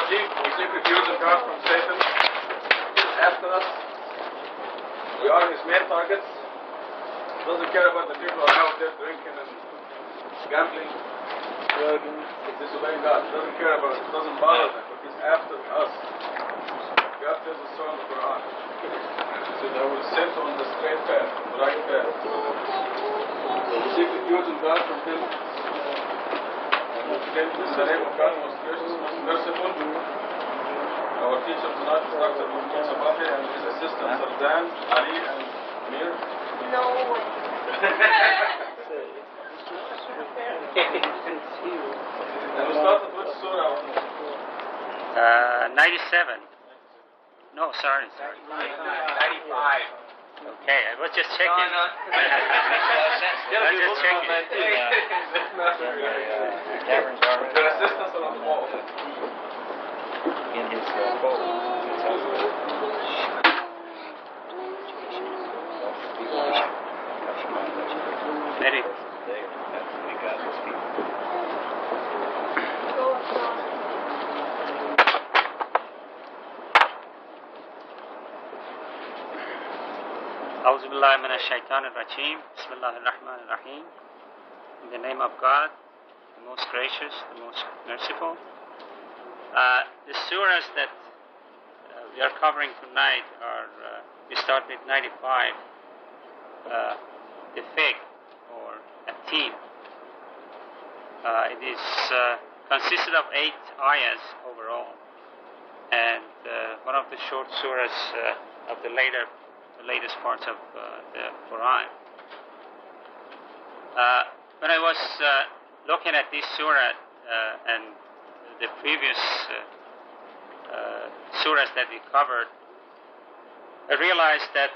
الرجيم. We seek refuge in God from Satan. He's after us. We are his main targets. He doesn't care about the people who are out there drinking and gambling, disobeying God. He doesn't care about it. It doesn't bother them. But he's after us. God tells us so in the Quran. He said, I will set on the straight path, the right path. So we seek refuge in God from him. In the name of God, most gracious, most merciful. Our teacher tonight is Dr. م.سەباحی and his assistants ڕەنگ, Ali and Mir. No. And we started with Surah 97. No, sorry. 95. Okay, I was just checking. I was just checking. Their assistants are on the wall. In his boat. Very. أعوذ بالله من الشيطان الرجيم. بسم الله الرحمن الرحيم. In the name of God, the most gracious, the most merciful. The surahs that we are covering tonight are, we start with 95, the fig, or a theme. It is consisted of 8 ayahs overall, and one of the short surahs of the latest parts of the Quran. When I was looking at this surah and the previous surahs that we covered, I realized that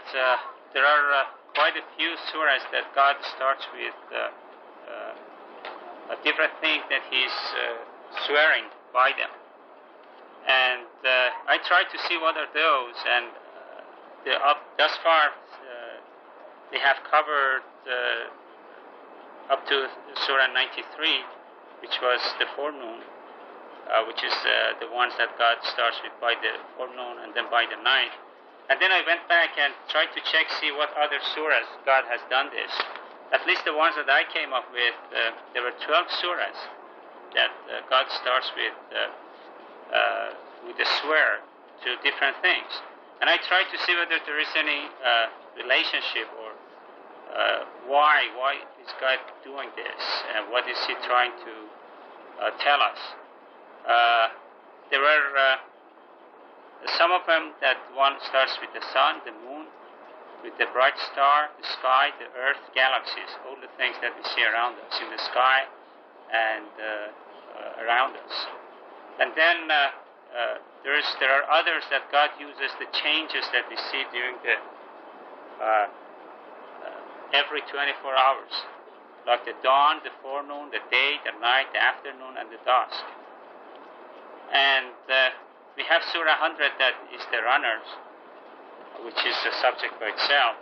there are quite a few surahs that God starts with different things that He's swearing by them. And I tried to see what are those, and thus far they have covered up to Surah 93, which was the forenoon, which is the ones that God starts with by the forenoon and then by the night. And then I went back and tried to see what other surahs God has done this. At least the ones that I came up with, there were 12 surahs that God starts with a swear to different things. And I tried to see whether there is any relationship or why is God doing this and what is He trying to tell us. There were some of them that one starts with the sun, the moon, with the bright star, the sky, the earth, galaxies, all the things that we see around us in the sky and around us. And then there are others that God uses the changes that we see during the every 24 hours, like the dawn, the forenoon, the day, the night, the afternoon, and the dusk. And we have Surah 100 that is the runners, which is a subject by itself.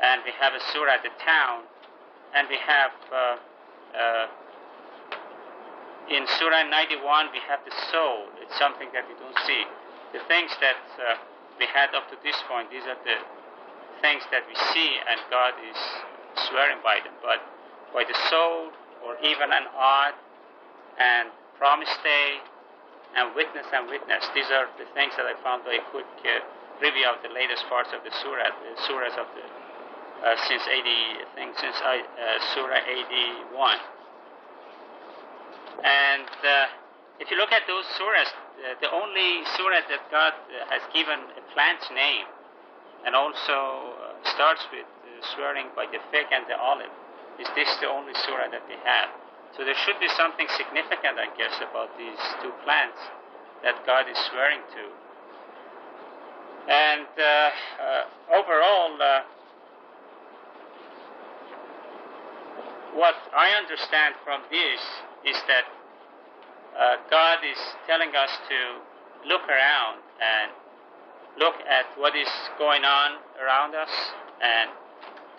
And we have a Surah, the town, and we have in Surah 91 we have the soul. It's something that we don't see. The things that we had up to this point, these are the things that we see, and God is swearing by them. But by the soul, or even an odd, and promise day, and witness, these are the things that I found by a quick review of the latest parts of the surahs of the since Surah 81. And if you look at those surahs, the only surah that God has given a plant's name and also starts with swearing by the fig and the olive, is this the only surah that we have. So there should be something significant, I guess, about these two plants that God is swearing to. And overall, what I understand from this is that God is telling us to look around and look at what is going on around us and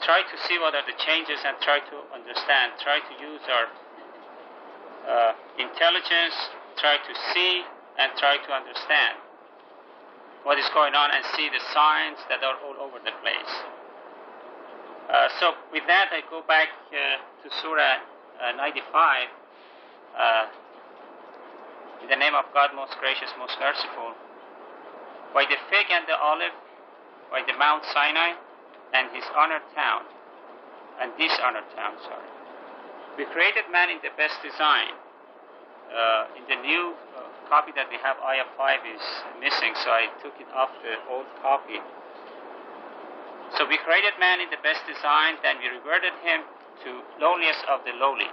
try to see what are the changes and try to understand, try to use our intelligence, try to see and try to understand what is going on and see the signs that are all over the place. So with that, I go back to Surah 95. In the name of God, most gracious, most merciful. By the fig and the olive, by the Mount Sinai and his honored town, and dishonored town, sorry. We created man in the best design. In the new copy that we have, ayah 5 is missing, so I took it off the old copy. So we created man in the best design, then we reverted him to lowliest of the lowly.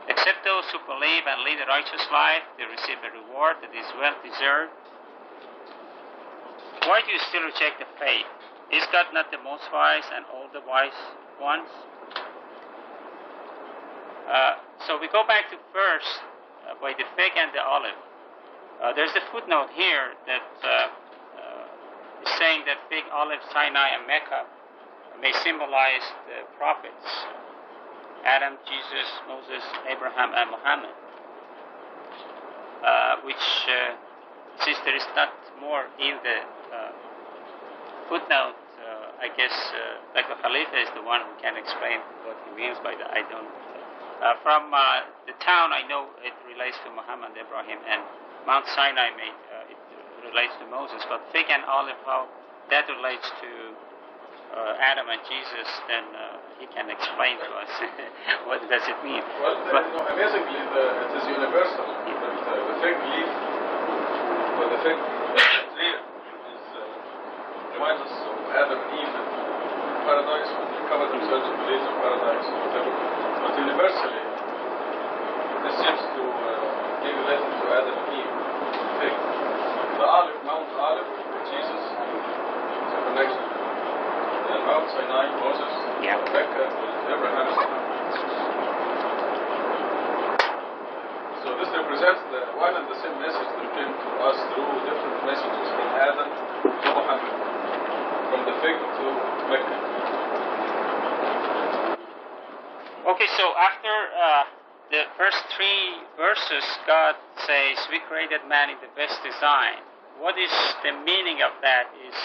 Except those who believe and lead a righteous life, they receive a reward that is well deserved. Why do you still reject the faith? Is God not the most wise and all the wise ones? So we go back to first by the fig and the olive. There's a footnote here that is saying that fig, olive, Sinai, and Mecca may symbolize the prophets, Adam, Jesus, Moses, Abraham, and Muhammad, which since there is not more in the footnote, I guess like the Khalifa is the one who can explain what he means by that. I don't. From the town, I know it relates to Muhammad, Ibrahim, and Mount Sinai it relates to Moses. But fig and olive, how that relates to Adam and Jesus, then he can explain to us what does it mean. Well, amazingly, it is universal. The fig leaf, or the fig tree, reminds us of Adam and Eve in paradise, when they covered themselves in leaves of paradise or whatever. But universally, this seems to be related to Adam and Eve. Fig. The olive, Mount Olive, Jesus, is a connection. And Mount Sinai, Moses, Mecca, Abraham. So this represents the one and the same message that came to us through different messages from Adam to Muhammad, from the fig to Mecca. Okay, so after the first 3 verses, God says, we created man in the best design. What is the meaning of that is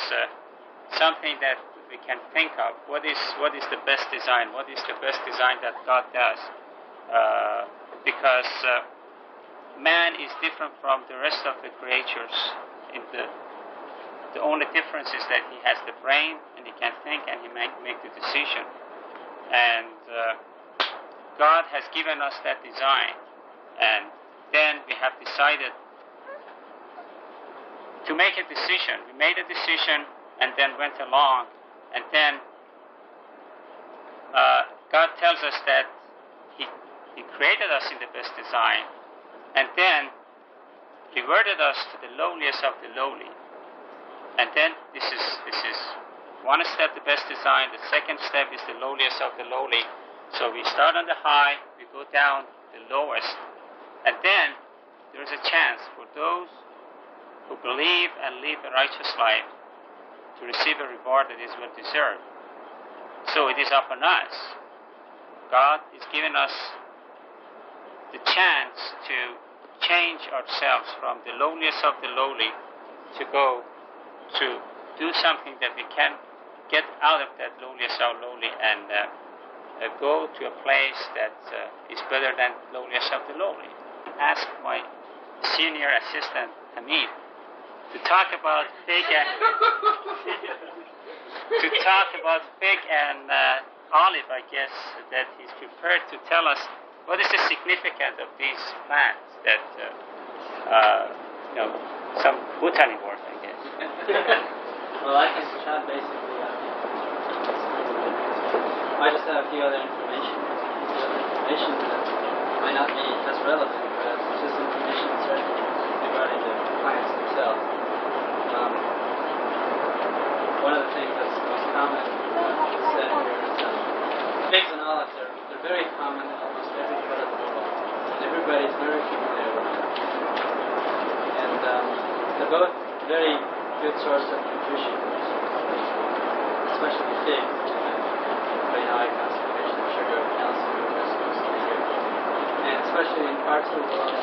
something that we can think of. What is the best design? What is the best design that God does? Because man is different from the rest of the creatures. The only difference is that he has the brain and he can think and he make the decision. And God has given us that design, and then we have decided to make a decision. We made a decision and then went along, and then God tells us that He created us in the best design, and then reverted us to the lowliest of the lowly. And then this is one step, the best design. The second step is the lowliest of the lowly. So we start on the high, we go down the lowest, and then there is a chance for those who believe and live a righteous life to receive a reward that is well deserved. So it is upon us. God is giving us the chance to change ourselves from the lowliest of the lowly to go to do something that we can get out of that lowliest of lowly and go to a place that is better than lowliest of the lowly. Ask my senior assistant, Hamid, to talk about fig and olive, I guess, that he's prepared to tell us what is the significance of these plants that, some botany word, I guess. Well, I think Ṛەشاد basically, I just have a few other information that might not be as relevant, but it's just information regarding the plants themselves. One of the things that's most common said here is figs and olives they're very common in almost every part of the world, and everybody's very familiar with them. And they're both very good source of nutrition, especially figs. Very high concentration of sugar, calcium, and especially in parts of the world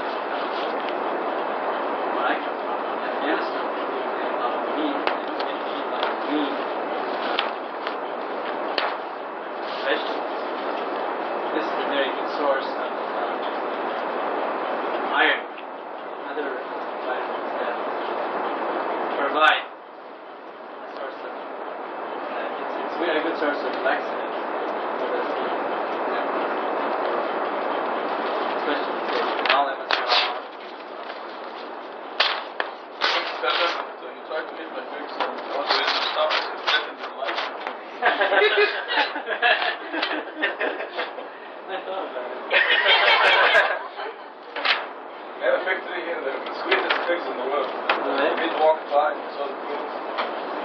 the sweetest things in the world. Right. We'd walk by and saw the fruit,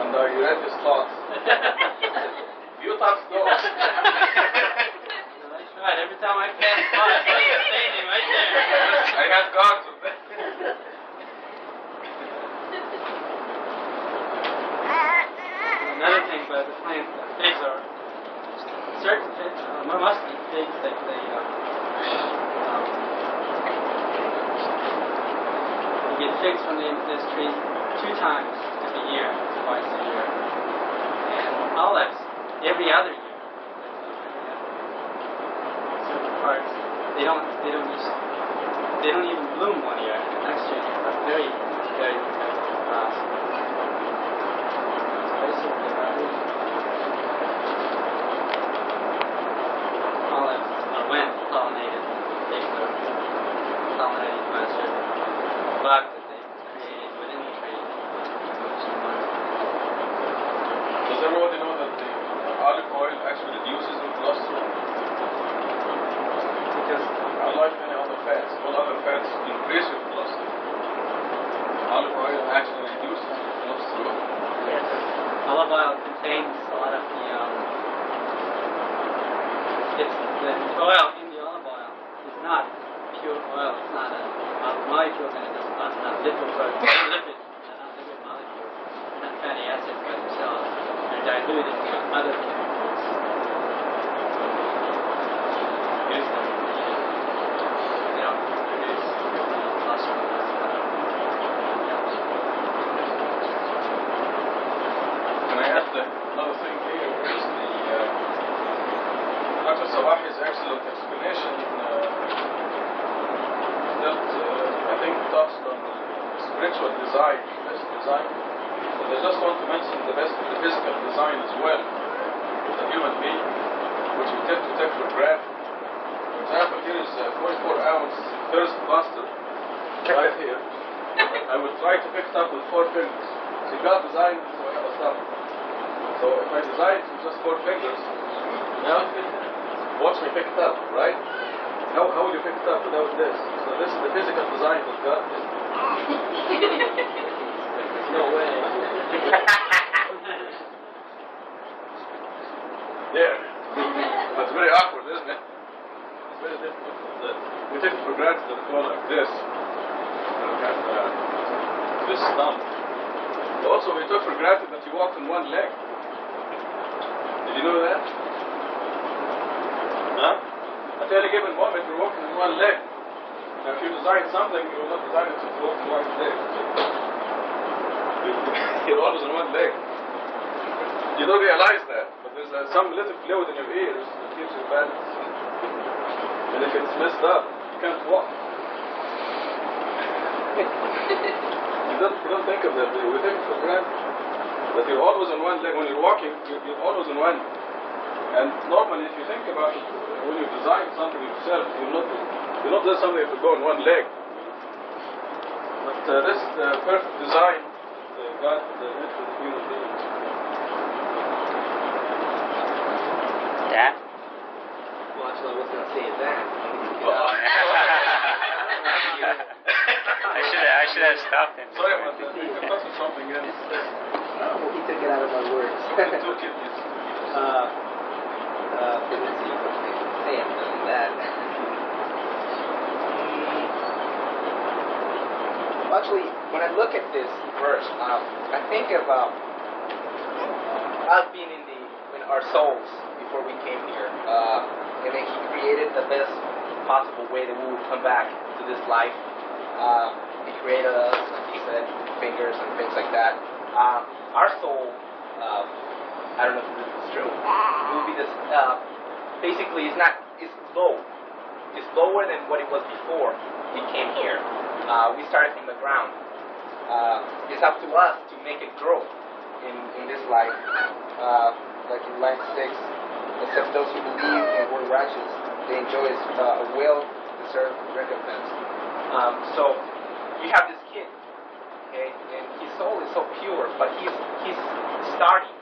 and you read his thoughts. You thoughts those. I tried. Every time I passed by, I saw you standing right there. I had God to Another thing about the plants, figs are certain figs, mostly figs that they you get figs from this tree 2 times a year, twice a year, and olives every other year. Certain parts they don't even bloom one year. Next year, it's very fast. Olives are when pollinated. Figs are pollinated plants are bug that they created within the tree. Does everybody know that the olive oil actually reduces in cholesterol? Because Unlike many other fats, all other fats increase with cholesterol. Olive oil actually reduces cholesterol. olive oil contains a lot of the oil in the olive oil is not pure oil. It's not a molecule in it. It's not lipid molecule. Not fatty acids by themselves. They're diluted with other chemicals. Use them. They don't produce cholesterol. Can I add another thing here? Is the Dr. Sabahi's excellent explanation that I think touched on the spiritual design, best design. But I just want to mention the physical design as well of the human being, which we tend to take for granted. For example, here is a 44-ounce thirst buster right here. I will try to pick it up with 4 fingers. So God designed it so I have a stomach. So if I design it with just 4 fingers, watch me pick it up, right? How would you pick it up without this? So this is the physical design that God did. No way. There. That's very awkward, isn't it? It's very difficult. We take it for granted that it goes like this. This thumb. Also, we took for granted that you walk on one leg. Did you know that? Huh? At any given moment, you're walking on one leg. Now, if you design something, you will not design it to walk on one leg. You're always on one leg. You don't realize that, but there's some little fluid in your ears that keeps you balance. And if it's messed up, you can't walk. You don't think of that. We take it for granted. That you're always on one leg. When you're walking, you're always on one. And normally, if you think about it, when you design something yourself, you not do something to go on one leg. But this is the perfect design God made for the human being. Yeah? Well, actually, I was going to say that. I should have stopped him. Sorry about that. I thought of something else. Well, he took it out of my words. You took it, yes. Let's see. I am doing that. Actually, when I look at this verse, I think of us being in our souls before we came here, and then He created the best possible way that we would come back to this life. He created us, like He said, fingers and things like that. Our soul, I don't know if this is true. It will be this. Basically, it's low. It's lower than what it was before we came here. We started from the ground. It's up to us to make it grow in this life. Like in line 6, it says those who believe and were righteous, they enjoy a well-deserved recompense. So you have this kid, okay, and his soul is so pure, but he's starting.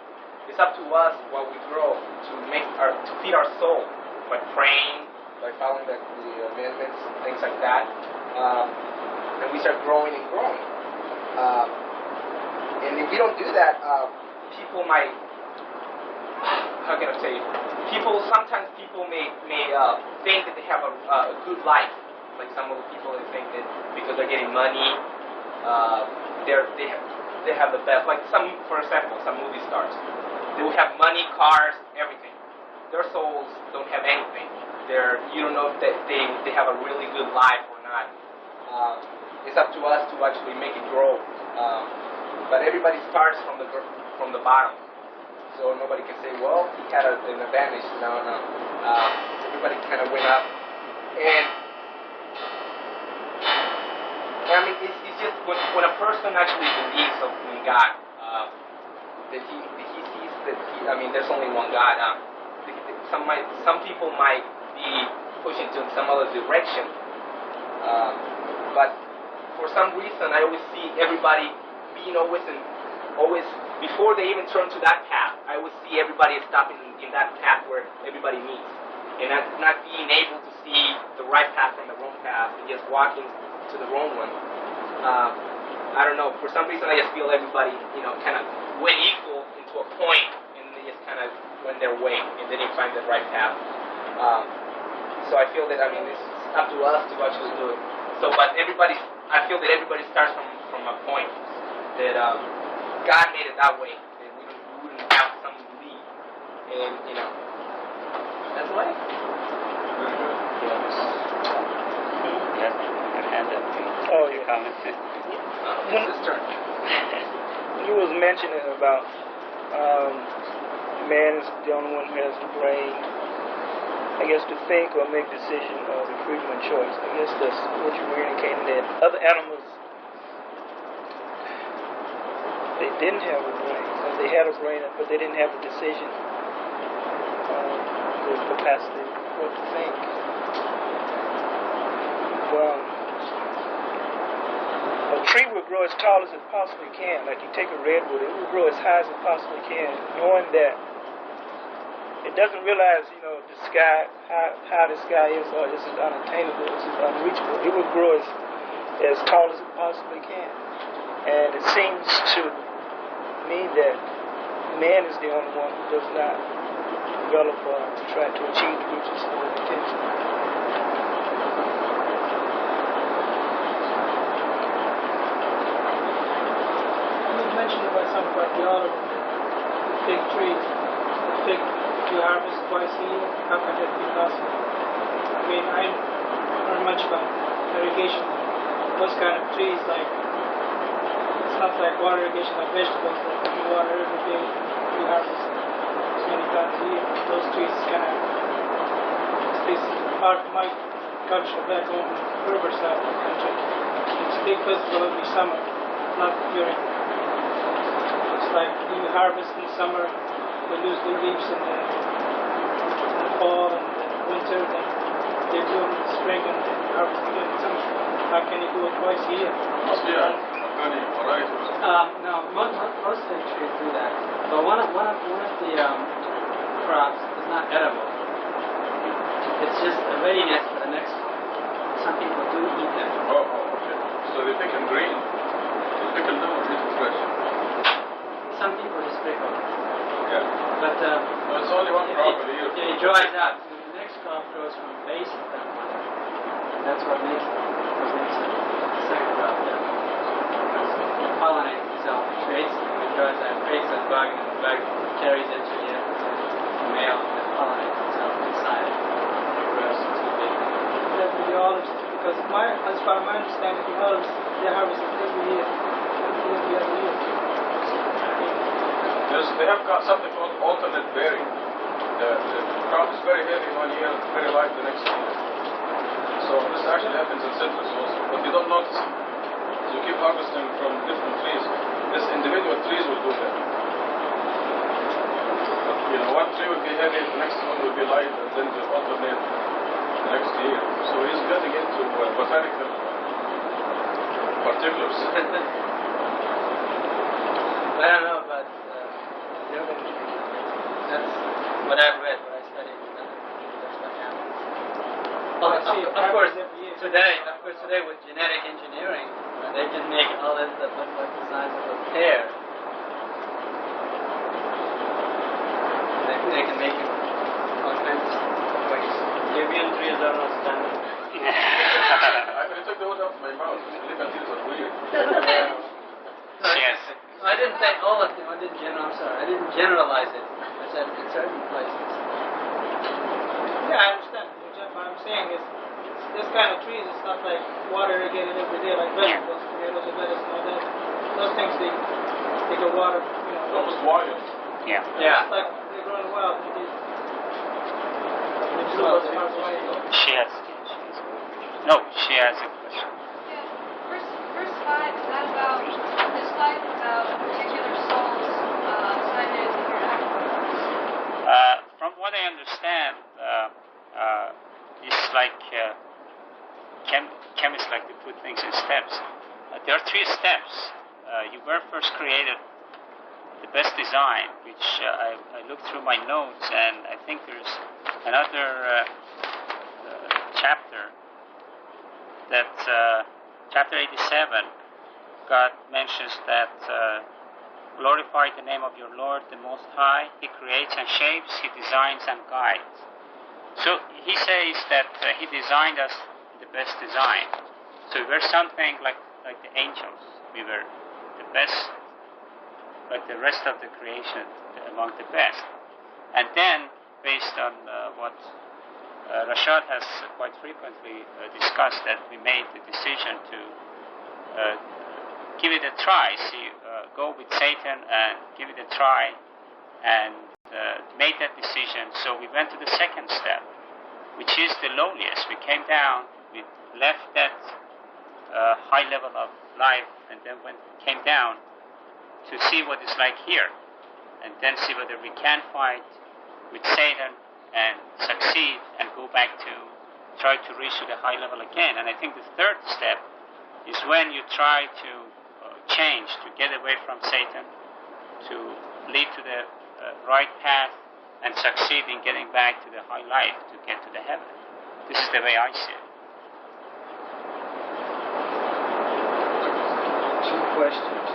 It's up to us while we grow to feed our soul by praying, by following the amendments, things like that. and we start growing and growing. And if we don't do that, people might, how can I say, sometimes people may think that they have a good life. Like some of the people they think that because they're getting money, they have the best. Like for example, some movie stars, they will have money, cars, everything. Their souls don't have anything. You don't know if they have a really good life or not. It's up to us to actually make it grow. But everybody starts from the bottom, so nobody can say, well, he had an advantage. No. Everybody kind of went up, and I mean, it's just when a person actually believes in God, that he sees that there's only one God. Some people might be pushing to some other direction, but for some reason I always see everybody being always before they even turn to that path. I always see everybody stopping in that path where everybody meets, and not being able to see the right path from the wrong path, and just walking to the wrong one. I don't know. For some reason, I just feel everybody, kind of went equal into a point, and they just kind of went their way, and they didn't find the right path. So I feel that it's up to us to actually do it. So, but I feel that everybody starts from a point that God made it that way. That we wouldn't have some lead, and that's life. Oh, yeah. When you was mentioning about man is the only one who has the brain, I guess, to think or make decision or the freedom of choice. I guess that's what you were indicating, that other animals, they didn't have a brain. Or they had a brain, but they didn't have a decision, the capacity what to think. Well, a tree will grow as tall as it possibly can. Like you take a redwood, it will grow as high as it possibly can, knowing that it doesn't realize, the sky, how the sky is, or is it unattainable, is it unreachable. It will grow as tall as it possibly can. And it seems to me that man is the only one who does not develop or try to achieve the riches of intention. Mentioned about something about the olive, the fig tree. The fig you harvest twice a year. How can that be possible? I learn much about irrigation. Those kind of trees, like it's not like water irrigation like vegetables that you water every day. You harvest as many times a year. Those trees kind of, at least part of my culture back home in the riverside of the country. It's a big festival every summer, not during. Like you harvest in the summer, they lose their leaves in the fall and the winter, then they bloom in the spring and then harvest again in summer. How can you do it twice a year? Must be many varieties. No, most of the trees do that. But one of the crops is not edible. It's just a readiness for the next one. Some people do eat them. Oh, okay. So they pick them green. They pickle them or eat them fresh. Some people just pickle it. Yeah. But No, it's only one crop a year. It dries out. The next crop grows from the base of that one. That's what makes it the second crop. It pollinates itself. It creates it. It dries out. It creates a bug, and the bug carries it to the male and pollinates itself inside it. It grows to the big. That's the olives, because as far as my understanding, the olives they harvest every year. Every other year. They have got something called alternate bearing. The crop is very heavy one year, very light the next year. So this actually happens in citrus also, but you don't notice it. So you keep harvesting from different trees. This individual trees will do that. But, one tree will be heavy, the next one will be light, and then you alternate the next year. So he's getting into botanical particulars. I don't know about that's what I've read, what I studied. That's what happens. Of course, today with genetic engineering, They can make olives that look like the size of a pear. They can make it all kinds of ways. Libyan trees are not standard. I took the wood out of my mouth. Libyan trees are weird. Yes. I didn't say all of them. I didn't generalize it. I said in certain places. Yeah, I understand. What I'm saying is, this kind of trees, it's not like water irrigated every day like vegetables, tomatoes and lettuce and all that. Those things, they get water, you know. Almost wild. Yeah. Yeah. It's like they're growing wild. She has. No, she has a question. Yeah. Verse 5, is that about this life, about particular souls assigned in hereafter? From what I understand, it's like chemists like to put things in steps. There are 3 steps. You were first created the best design, which I looked through my notes, and I think there's another chapter that chapter 87. God mentions that glorify the name of your Lord, the Most High. He creates and shapes, He designs and guides. So He says that He designed us the best design. So we were something like the angels. We were the best, like the rest of the creation, among the best. And then, based on what Rəşad has quite frequently discussed, that we made the decision to give it a try, go with Satan and give it a try, and made that decision. So we went to the second step, which is the lowliest. We came down, we left that high level of life, and then came down to see what it's like here, and then see whether we can fight with Satan and succeed and go back to try to reach to the high level again. And I think the third step is when you try to change, to get away from Satan, to lead to the right path and succeed in getting back to the high life, to get to the heaven. This is the way I see it. 2 questions.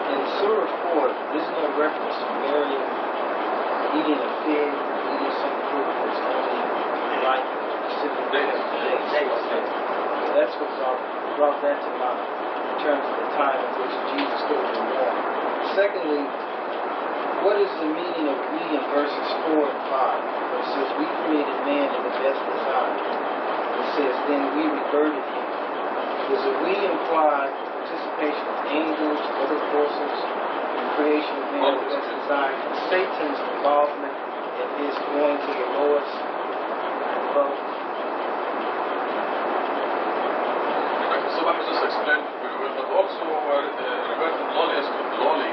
In Surah 4, there's no reference to Mary eating a fig, eating some fruit that's only like specific days. That's what brought that to mind in terms of the time in which Jesus could have been born. Secondly, what is the meaning of we in verses 4 and 5? Where it says, we created man in the best design. It says, then we reverted him. Does the we imply participation of angels, other forces, in the creation of man in the best design, and Satan's involvement in his going to the lowest level? Sabah just explained very well, but also regarding lowliness with the lowly,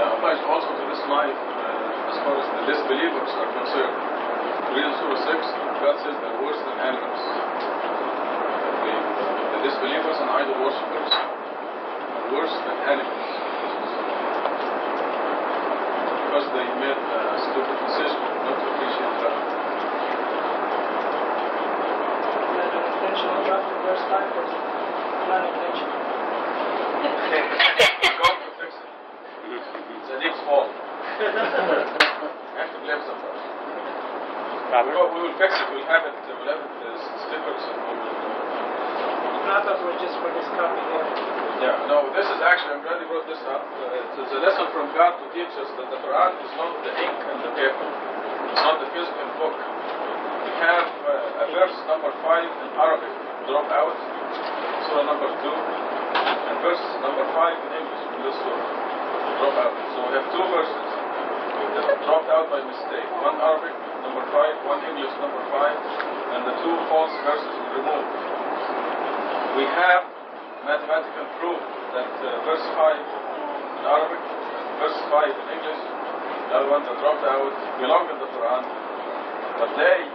applies also to this life as far as the disbelievers are concerned. Read Surah 6, God says they're worse than animals. The disbelievers and idol worshippers are worse than animals, because they made a stupid decision not to appreciate God. Intentional drop in verse 5 was not intentional. We're going to fix it. It's a deep fault. You have to blame somebody. We will fix it. We'll have it stickers and we will. I thought it was just for this copy here. Yeah, no, this is actually, I'm glad you brought this up. It's a lesson from God to teach us that the Quran is not the ink and the paper. It's not the physical book. We have a verse number 5 in Arabic dropped out, surah number 2, and verse number 5 in English from this surah dropped out. So we have 2 verses that dropped out by mistake. One Arabic, number 5, one English, number 5, and the 2 false verses were removed. We have mathematical proof that verse 5 in Arabic, verse 5 in English, the other one that dropped out, belong in the Quran, but they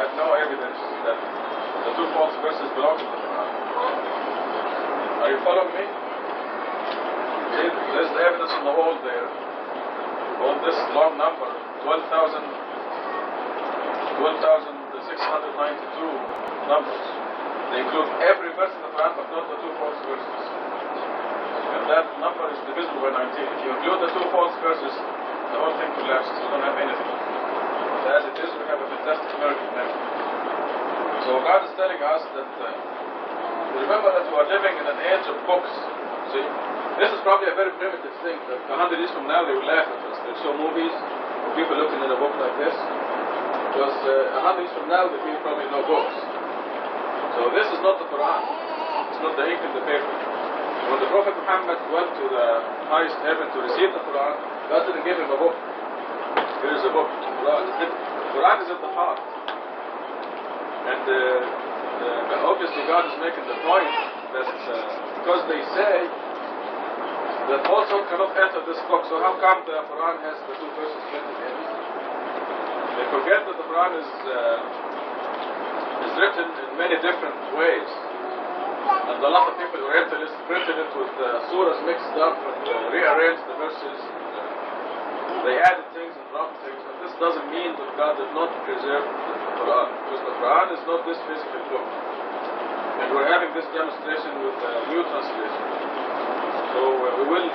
have no evidence that the 2 false verses belong in the Quran. Are you following me? There's the evidence on the wall there. All this long number, 12,692 numbers. They include every verse in the Quran, but not the two false verses. And that number is divisible by 19. If you include the two false verses, the whole thing collapses. You don't have anything. But as it is, we have a fantastic miracle now. So God is telling us that remember that we are living in an age of books. See, this is probably a very primitive thing. That 100 years from now, they will laugh at us. They show movies of people looking at a book like this. Because 100 years from now, there will probably no books. So this is not the Quran. It's not the ink in the paper. When the Prophet Muhammad went to the highest heaven to receive the Quran, God didn't give him a book. Here is a book, the Quran. The Quran is at the heart. And obviously God is making the point that because they say that also cannot enter this book, so how come the Quran has the two verses printed in it? They forget that the Quran is written in many different ways. And a lot of people, Orientalists, printed it with surahs mixed up and rearranged the verses. They added things and dropped things, but this doesn't mean that God did not preserve the Quran, because the Quran is not this physical book. And we're having this demonstration with a new translation. So we will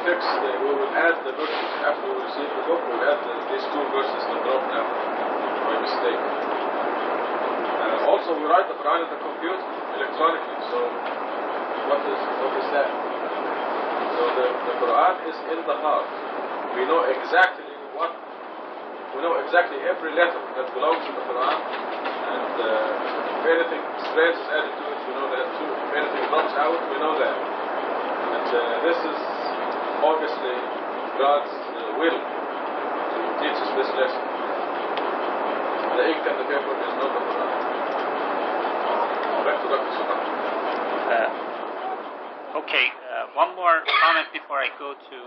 add the verses after we receive the book. We'll add these two verses that dropped now by mistake. Also, we write the Quran in the computer electronically. So what is that? So the Quran is in the heart. We know exactly every letter that belongs to the Quran, and if anything strange is added to it, we know that too. If anything drops out, we know that. And this is obviously God's will to teach us this lesson. The ink and the paper is not the Quran. Back to Dr. Sabah. Okay, one more comment before I go to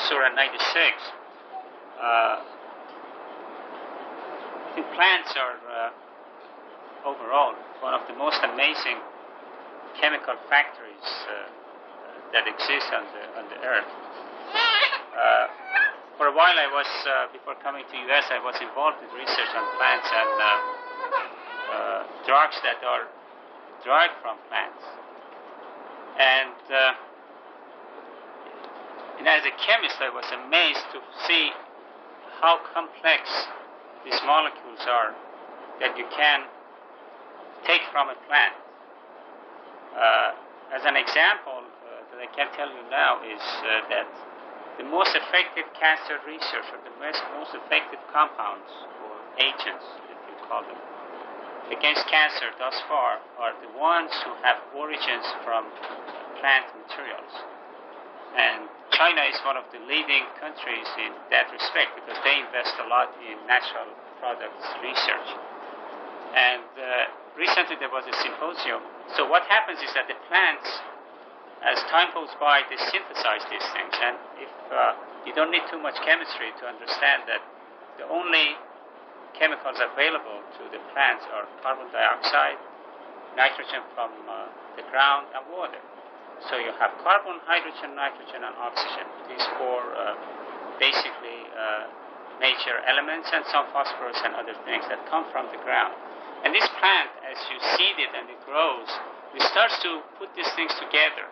Surah 96. I think plants are overall one of the most amazing chemical factories that exist on the earth. For a while I was, before coming to US, I was involved in research on plants and drugs that are derived from plants. And as a chemist, I was amazed to see how complex these molecules are that you can take from a plant. As an example that I can tell you now is that the most effective cancer research, or the most effective compounds or agents, if you call them, against cancer thus far are the ones who have origins from plant materials. And China is one of the leading countries in that respect because they invest a lot in natural products research. And recently there was a symposium. So what happens is that the plants, as time goes by, they synthesize these things. And if you don't need too much chemistry to understand that the only chemicals available to the plants are carbon dioxide, nitrogen from the ground, and water. So you have carbon, hydrogen, nitrogen, and oxygen. These four basically major elements, and some phosphorus and other things that come from the ground. And this plant, as you seed it and it grows, it starts to put these things together.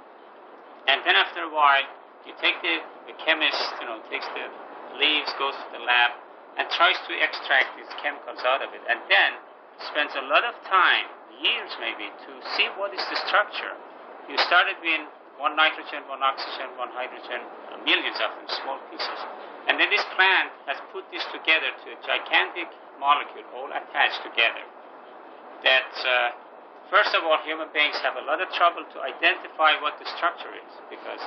And then after a while, you take the chemist, takes the leaves, goes to the lab, and tries to extract these chemicals out of it. And then spends a lot of time, years maybe, to see what is the structure. You started with one nitrogen, one oxygen, one hydrogen, millions of them, small pieces. And then this plant has put this together to a gigantic molecule, all attached together. That, first of all, human beings have a lot of trouble to identify what the structure is, because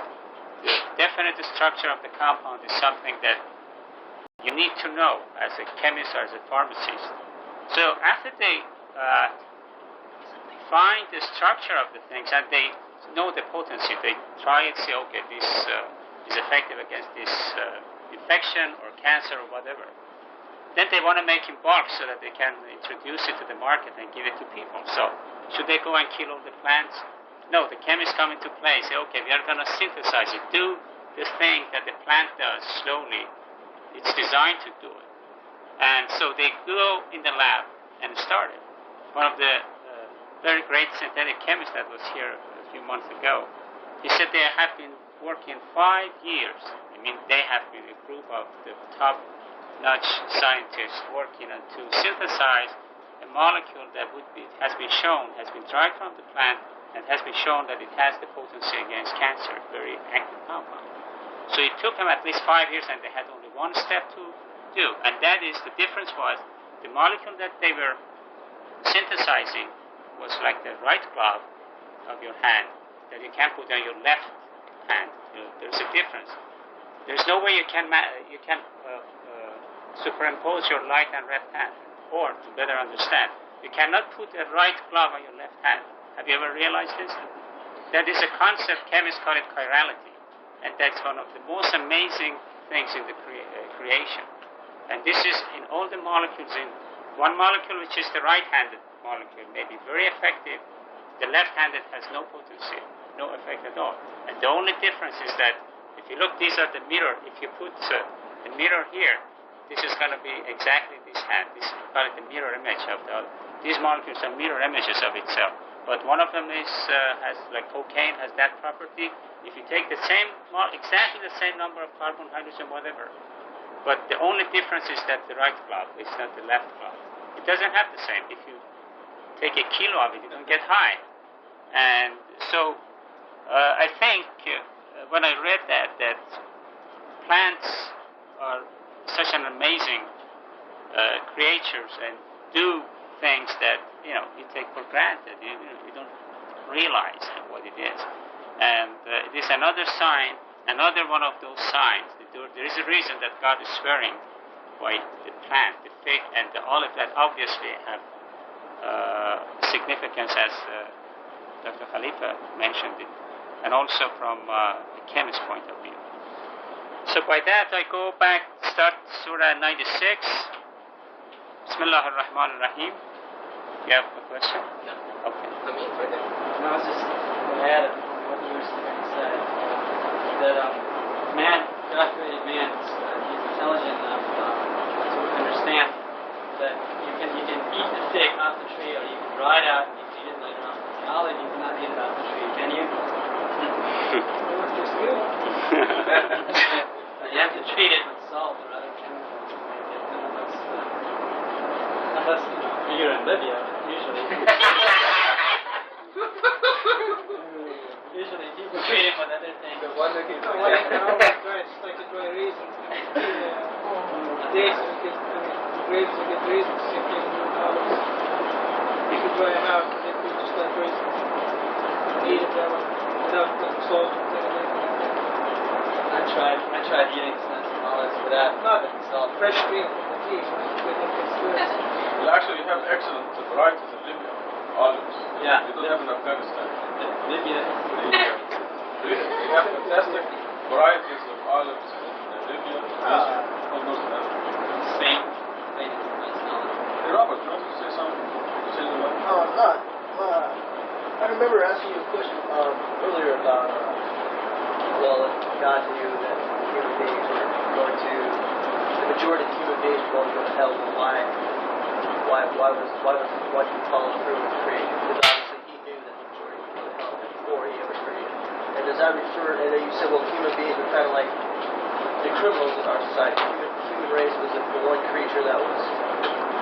the definite structure of the compound is something that you need to know as a chemist or as a pharmacist. So after they find the structure of the things and they know the potency, they try and say, okay, this is effective against this infection or cancer or whatever. Then they want to make in bulk so that they can introduce it to the market and give it to people. So should they go and kill all the plants? No, the chemists come into play, say, okay, we are going to synthesize it, do the thing that the plant does slowly. It's designed to do it. And so they go in the lab and start it. One of the very great synthetic chemist that was here a few months ago. He said they have been working 5 years. I mean, they have been a group of the top-notch scientists working on to synthesize a molecule that has been derived from the plant and has been shown that it has the potency against cancer, very active compound. So it took them at least 5 years, and they had only one step to do, and that is the difference was the molecule that they were synthesizing was like the right glove of your hand that you can put on your left hand. There's a difference. There's no way you can superimpose your right and left hand, or to better understand, you cannot put a right glove on your left hand. Have you ever realized this? That is a concept, chemists call it chirality, and that's one of the most amazing things in the creation. And this is in all the molecules. In one molecule, which is the right-handed molecule, may be very effective. The left-handed has no potency, no effect at all. And the only difference is that if you look, these are the mirror. If you put the mirror here, this is going to be exactly this hand. This is called the mirror image of the other. These molecules are mirror images of itself. But one of them is has like cocaine has that property. If you take the same, exactly the same number of carbon, hydrogen, whatever. But the only difference is that the right glove is not the left glove. It doesn't have the same. If you take a kilo of it, you don't get high. And so I think when I read that plants are such an amazing creatures and do things that you take for granted. You don't realize what it is. And it is another sign, another one of those signs. There is a reason that God is swearing by the plant, the fig, and the olive that obviously have significance, as Dr. Khalifa mentioned it, and also from a chemist's point of view. So by that I go back, start Surah 96. Bismillah ar-Rahman ar-Rahim. You have a question? No. Okay. No, I was just add what you were saying, that God created man, he's intelligent enough to understand that you can eat the fig off the tree, or you can dry it out and you can eat it later on. The olive, you cannot eat it off the tree, can you? You have to treat it with salt or other chemicals to make it, unless you're in Libya, usually. Usually people treat it with other things. Like the dry raisins. Dates, grapes, you get raisins, same thing with olives. You can dry them out, and they could just like raisins. Eat it that way, without putting salt and things like that. I tried eating some olives without salt. Fresh green from the trees, right? Well, actually, you have excellent varieties in Libya, olives. Yeah. You don't have in Afghanistan. Libya. You have fantastic varieties of olives in Libya, almost Spain. Hey, Robert, you want to say something? I remember asking you a question earlier about, God knew that human beings were going to, the majority of human beings were going to go to hell, and why did he follow through with creating? Because obviously he knew that the majority would go to hell before he ever created. And does that refer, and then you said, well, human beings are kind of like the criminals in our society. The human race was the one creature that was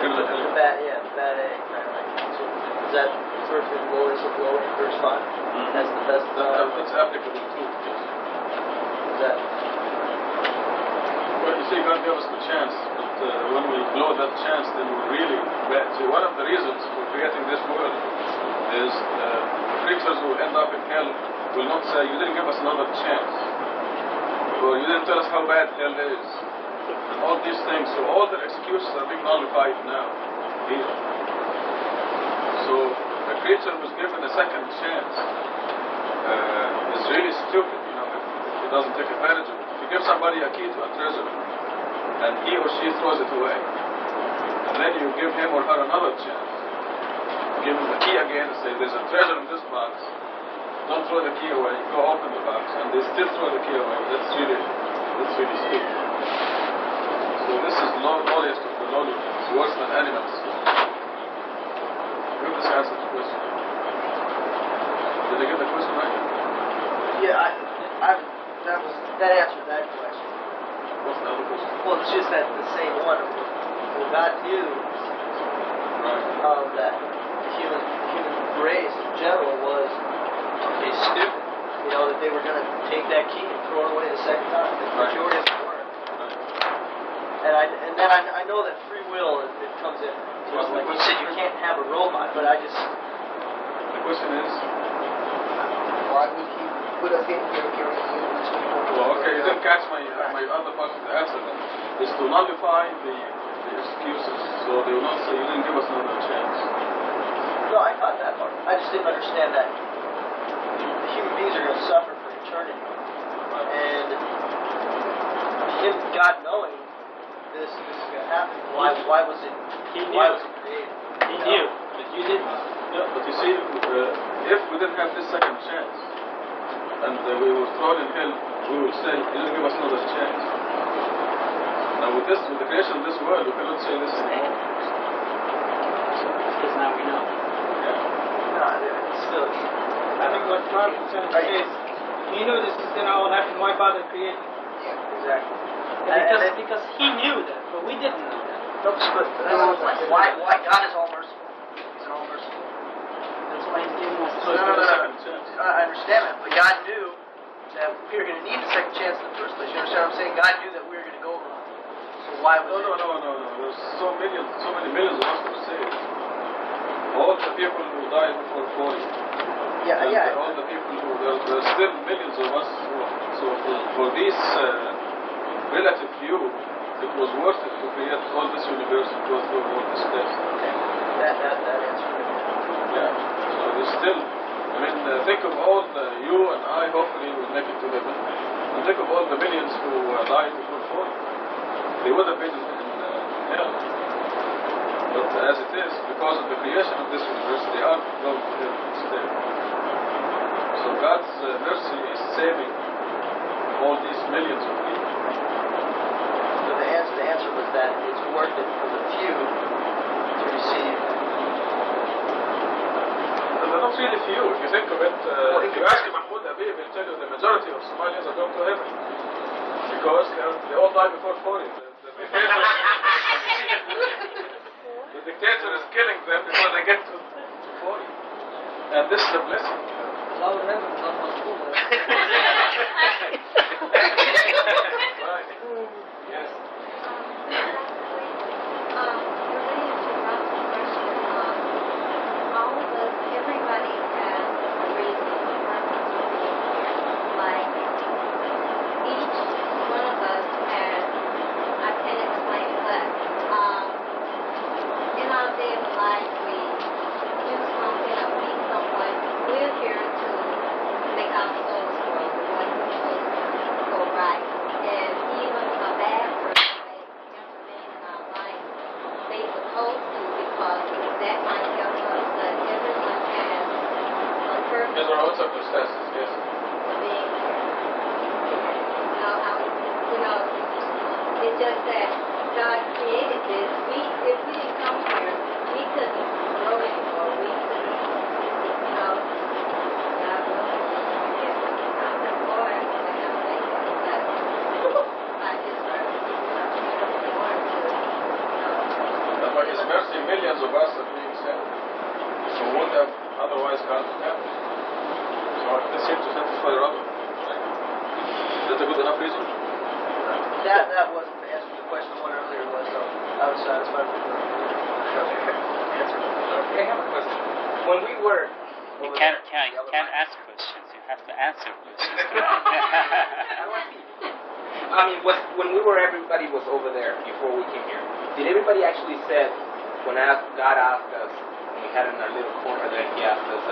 the bad egg, kind of like. So does that refer to the lowest of low in verse 5? That's the best. That's applicable too. Yes. Is that? Well, you see, God gave us the chance, but when we blow that chance, then we really bad. See, one of the reasons for creating this world is the creatures who end up in hell will not say, you didn't give us another chance, or you didn't tell us how bad hell is, and all these things. So all their excuses are being nullified now, here. So a creature who's given a second chance is really stupid, if he doesn't take advantage of it. If you give somebody a key to a treasure, and he or she throws it away, and then you give him or her another chance, give him the key again and say, there's a treasure in this box, don't throw the key away, go open the box, and they still throw the key away. That's really stupid. So this is lowliest of the lowly. It's worse than animals. I hope this answers the question. Did I get the question right? Yeah, that answered that question. What's the other question? Well, it's just that the same one. Well, God knew that the human race in general was stupid. You know, that they were going to take that key and throw it away the second time. The majority of them were. And then I know that free will it comes in. You know, like you said, you can't have a robot, but I just. The question is. Why would he put us in here carrying humans? Well, okay, you didn't catch my other part of the answer then. Is to nullify the excuses, so they will not say you didn't give us another chance. No, I caught that part. I just didn't understand that human beings are going to suffer for eternity. And him, God knowing this is going to happen, why was it created? He knew, but you didn't. Yeah, but you see, if we didn't have this second chance, and we were thrown in hell, we would say, you didn't give us another chance. Now with the creation of this world, we cannot say this anymore. Because now we know. Yeah. No, still. I think what God was trying to say is, he knew this was going to all happen, why bother creating? Yeah, exactly. Because he knew that, but we didn't know that. No, but why God is all merciful? He's all merciful. That's why he's giving us So the it's No. second chance. I understand that, but God knew that we were going to need a second chance in the first place. You understand what I'm saying? God knew that we were going to go wrong. So why would No. There's so many millions of us who are saved. All the people who died before 40. Yeah. All the people who there's still millions of us who are, so for these relative few, it was worth it to create all this universe and go through all this place. Okay. That answers it. Yeah. So there's still. I mean, think of all you and I. Hopefully, will make it to heaven. And think of all the millions who died before 40. They would have been in hell. But as it is, because of the creation of this universe, they are going to heaven instead. So God's mercy is saving all these millions of people. So the answer was that it's worth it for the few to receive. They're not really few. If you think of it, if you ask Mahmoud Habib, he'll tell you the majority of Somalis are going to heaven. Because they all died before 40. The dictator is killing them before they get to 40. And this is a blessing. Right. Yes. Everybody has a reason or purpose for being here. Like, each one of us has, I can't explain it, but in our daily life, we do something or meet someone. We're here to make our souls grow, the one who knows go right. And even a bad person may intervene in our life. They supposed to, because that might help us, but everyone has a purpose. Under all circumstances, yes. Being here. It's just that God created this. If we didn't come here, we couldn't grow anymore. We couldn't, God willing, get out the Lord and I'm thankful. But I just learned to the Lord to, And by His mercy, millions of us are being saved. So would have otherwise gone to heaven. So this seems to satisfy Rabbi. Is that a good enough reason? That wasn't the answer to the question. The one earlier was, so I was satisfied with the answer. I have a question. When we were You can't ask questions. You have to answer questions. I mean, when everybody was over there before we came here, did everybody actually said, when God asked us, when we had in our little corner there, He asked us,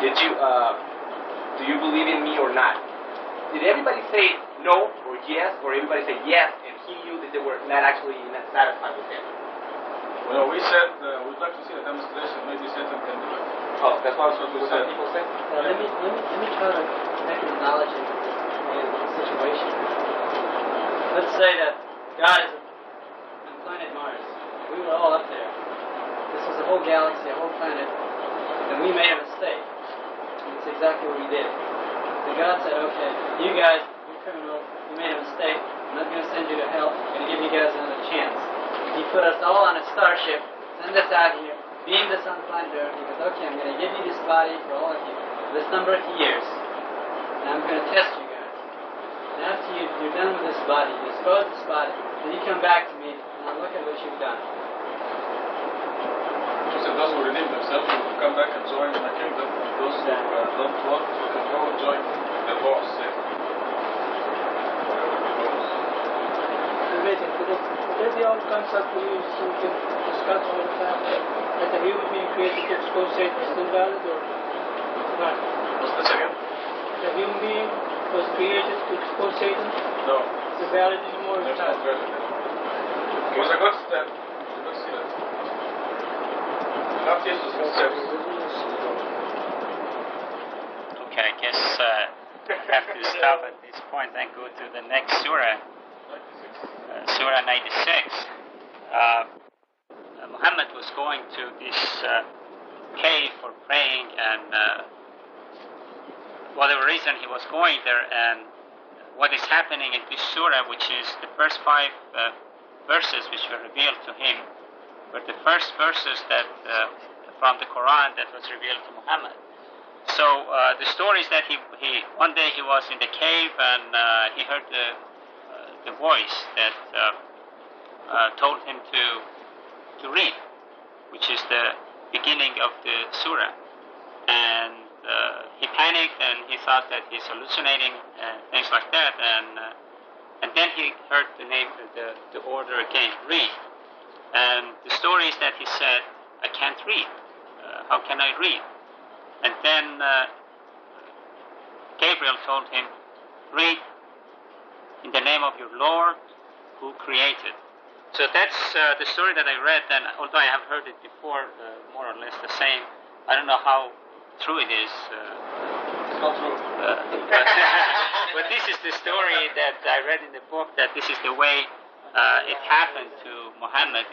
do you believe in me or not? Did everybody say no or yes, or everybody say yes, and He knew that they were not actually not satisfied with Him? Well, we said we'd like to see a demonstration. Maybe Satan can do it. Oh, that's what some people say. Let me try to make an analogy with this situation. Let's say that God is on planet Mars. We were all up there. This was a whole galaxy, a whole planet, and we made a mistake. That's exactly what he did. So God said, okay, you guys, you're criminals, you made a mistake, I'm not going to send you to hell, I'm going to give you guys another chance. He put us all on a starship, send us out here, beamed us on planet Earth. He goes, okay, I'm going to give you this body for all of you, for this number of years, and I'm going to test you guys. And after you're done with this body, you dispose this body, then you come back to me, and I'll look at what you've done. So those who redeem themselves will come back and join the kingdom. Those who don't want to go and join the boss. Would there be all concept we use so we can discuss all the time that the human being created to expose Satan is still valid or not? What's this again? The human being was created to expose Satan? No. Is it valid anymore? It's not valid. It was a good step. You don't see that. Not Jesus himself. Okay, I guess we have to stop at this point and go to the next surah, Surah 96. Muhammad was going to this cave for praying, and whatever reason he was going there, and what is happening in this surah, which is the first 5 verses which were revealed to him, were the first verses that from the Quran that was revealed to Muhammad. So the story is that he one day he was in the cave, and he heard the voice that told him to read, which is the beginning of the surah. And he panicked, and he thought that he's hallucinating and things like that. And then he heard the order again, read. And the story is that he said, I can't read. How can I read? And then Gabriel told him, read in the name of your Lord who created. So that's the story that I read, and although I have heard it before, more or less the same, I don't know how true it is. It's not true. But this is the story that I read in the book, that this is the way it happened to Muhammad,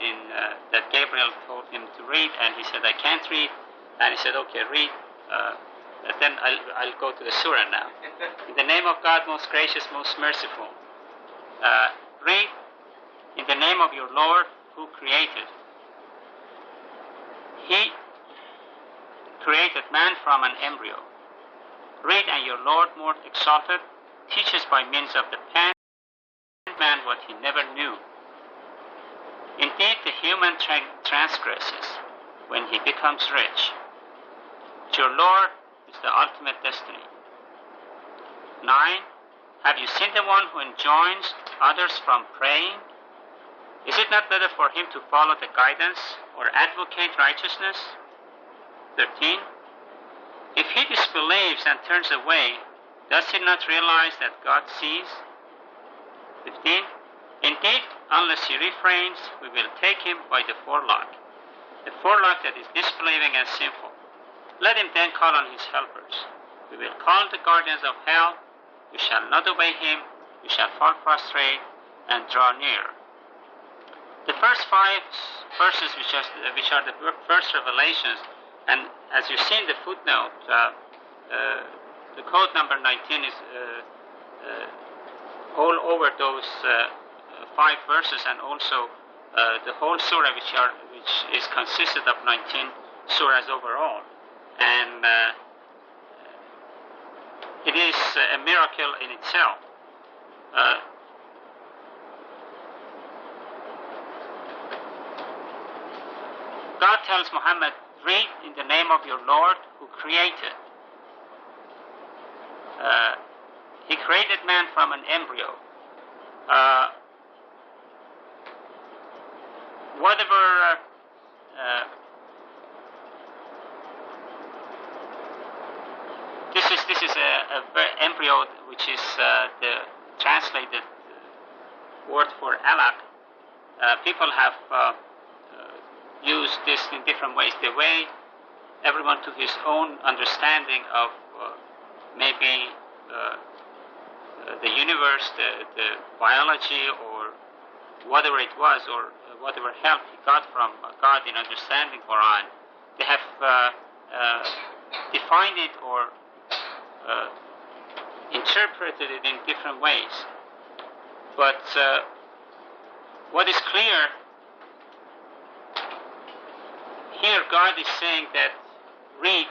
that Gabriel told him to read, and he said, I can't read. And he said, okay, read. Then I'll go to the surah now. In the name of God, most gracious, most merciful. Read in the name of your Lord who created. He created man from an embryo. Read, and your Lord, more exalted, teaches by means of the pen man what he never knew. Indeed, the human transgresses when he becomes rich. Your Lord is the ultimate destiny. 9. Have you seen the one who enjoins others from praying? Is it not better for him to follow the guidance or advocate righteousness? 13. If he disbelieves and turns away, does he not realize that God sees? 15. Indeed, unless he refrains, we will take him by the forelock, the forelock that is disbelieving and sinful. Let him then call on his helpers. We will call the guardians of hell. You shall not obey him. You shall fall prostrate and draw near. The first 5 verses, which are the first revelations, and as you see in the footnote, the code number 19 is all over those 5 verses, and also the whole surah, which is consisted of 19 surahs overall. And it is a miracle in itself. God tells Muhammad, read in the name of your Lord who created. He created man from an embryo. Whatever this is a embryo, which is the translated word for alaq. People have used this in different ways. The way everyone to his own understanding of maybe the universe, the biology, or whatever it was, or whatever help he got from God in understanding Quran, they have defined it or interpreted it in different ways. But what is clear here, God is saying that read,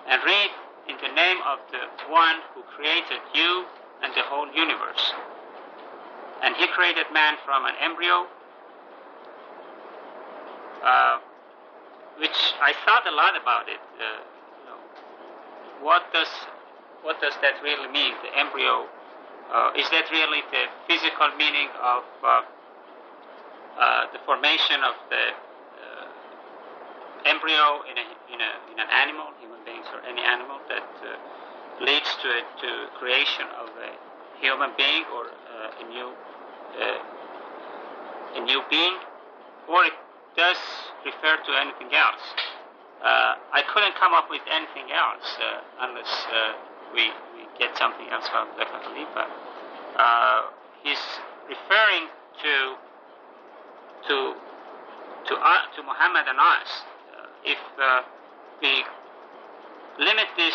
and read in the name of the one who created you and the whole universe. And he created man from an embryo, which I thought a lot about it. What does that really mean, the embryo? Is that really the physical meaning of the formation of the embryo in an animal, human beings or any animal, that leads to creation of a human being or a new being, or it does refer to anything else? I couldn't come up with anything else unless we get something else from the Khalifa. He's referring to Muhammad and us. If we limit this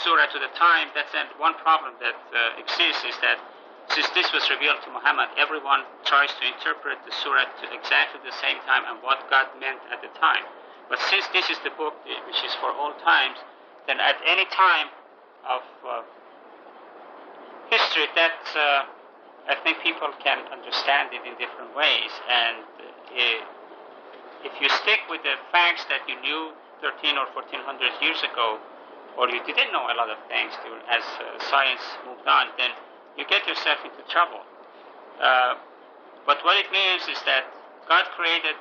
surah to the time, that's one problem that exists, is that since this was revealed to Muhammad, everyone tries to interpret the surah to exactly the same time and what God meant at the time. But since this is the book which is for all times, then at any time of history, that I think people can understand it in different ways. And if you stick with the facts that you knew 13 or 1400 years ago, or you didn't know a lot of things as science moved on, then you get yourself into trouble. But what it means is that God created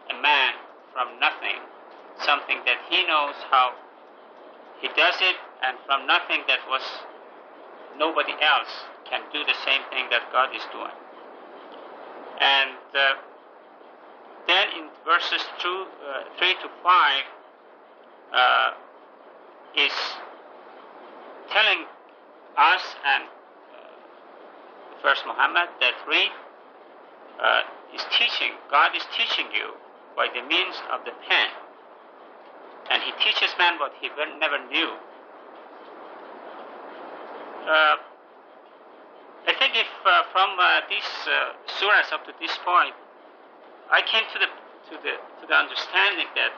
a man from nothing, something that he knows how he does it, and from nothing that was nobody else can do the same thing that God is doing. And then in verses 3 to 5 is telling us and first Muhammad that read is teaching. God is teaching you by the means of the pen, and he teaches man what he never knew. I think if from these surahs up to this point, I came to the understanding that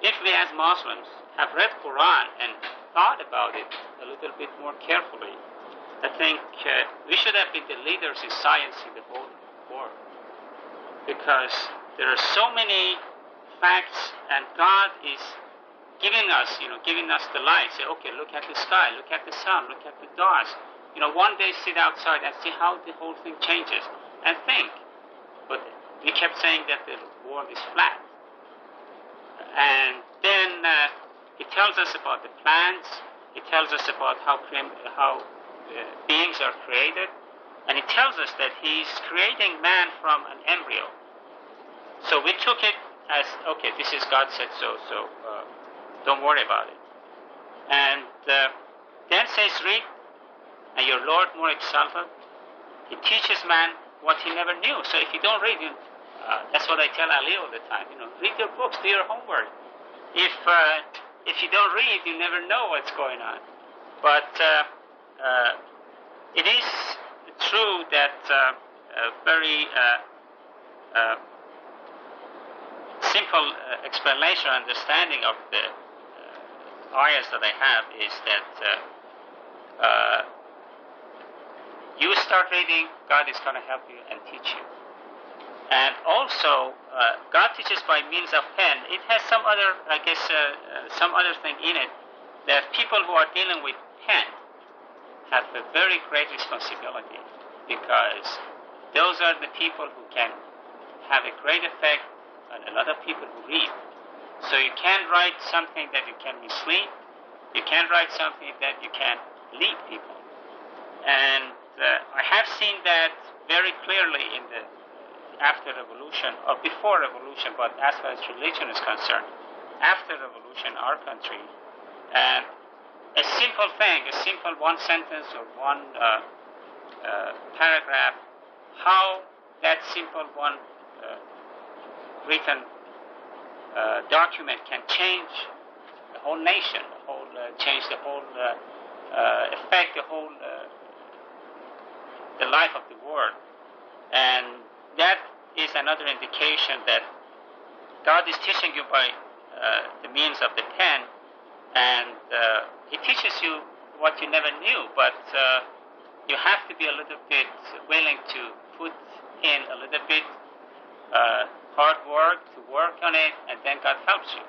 if we as Muslims have read Quran and thought about it a little bit more carefully, I think we should have been the leaders in science in the whole world, because there are so many facts, and God is giving us the light. Say, okay, look at the sky, look at the sun, look at the stars. One day sit outside and see how the whole thing changes, and think. But we kept saying that the world is flat. And then it tells us about the plants. It tells us about how beings are created, and it tells us that he's creating man from an embryo. So we took it as, okay, this is God said so don't worry about it. And then says, read, and your Lord more exalted, he teaches man what he never knew. So if you don't read, that's what I tell Ali all the time, read your books, do your homework. If you don't read, you never know what's going on. But it is true that a very simple explanation or understanding of the ayahs that I have is that you start reading, God is going to help you and teach you. And also, God teaches by means of pen. It has some other, some other thing in it, that people who are dealing with pen have a very great responsibility, because those are the people who can have a great effect on a lot of people who read. So you can't write something that you can mislead. You can't write something that you can lead people. And I have seen that very clearly in the after revolution, or before revolution, but as far as religion is concerned, after revolution, our country, and a simple thing, a simple one sentence or one paragraph, how that simple one written document can change the whole nation, change the whole affect the whole the life of the world, and that is another indication that God is teaching you by the means of the pen, and He teaches you what you never knew, but you have to be a little bit willing to put in a little bit hard work to work on it, and then God helps you.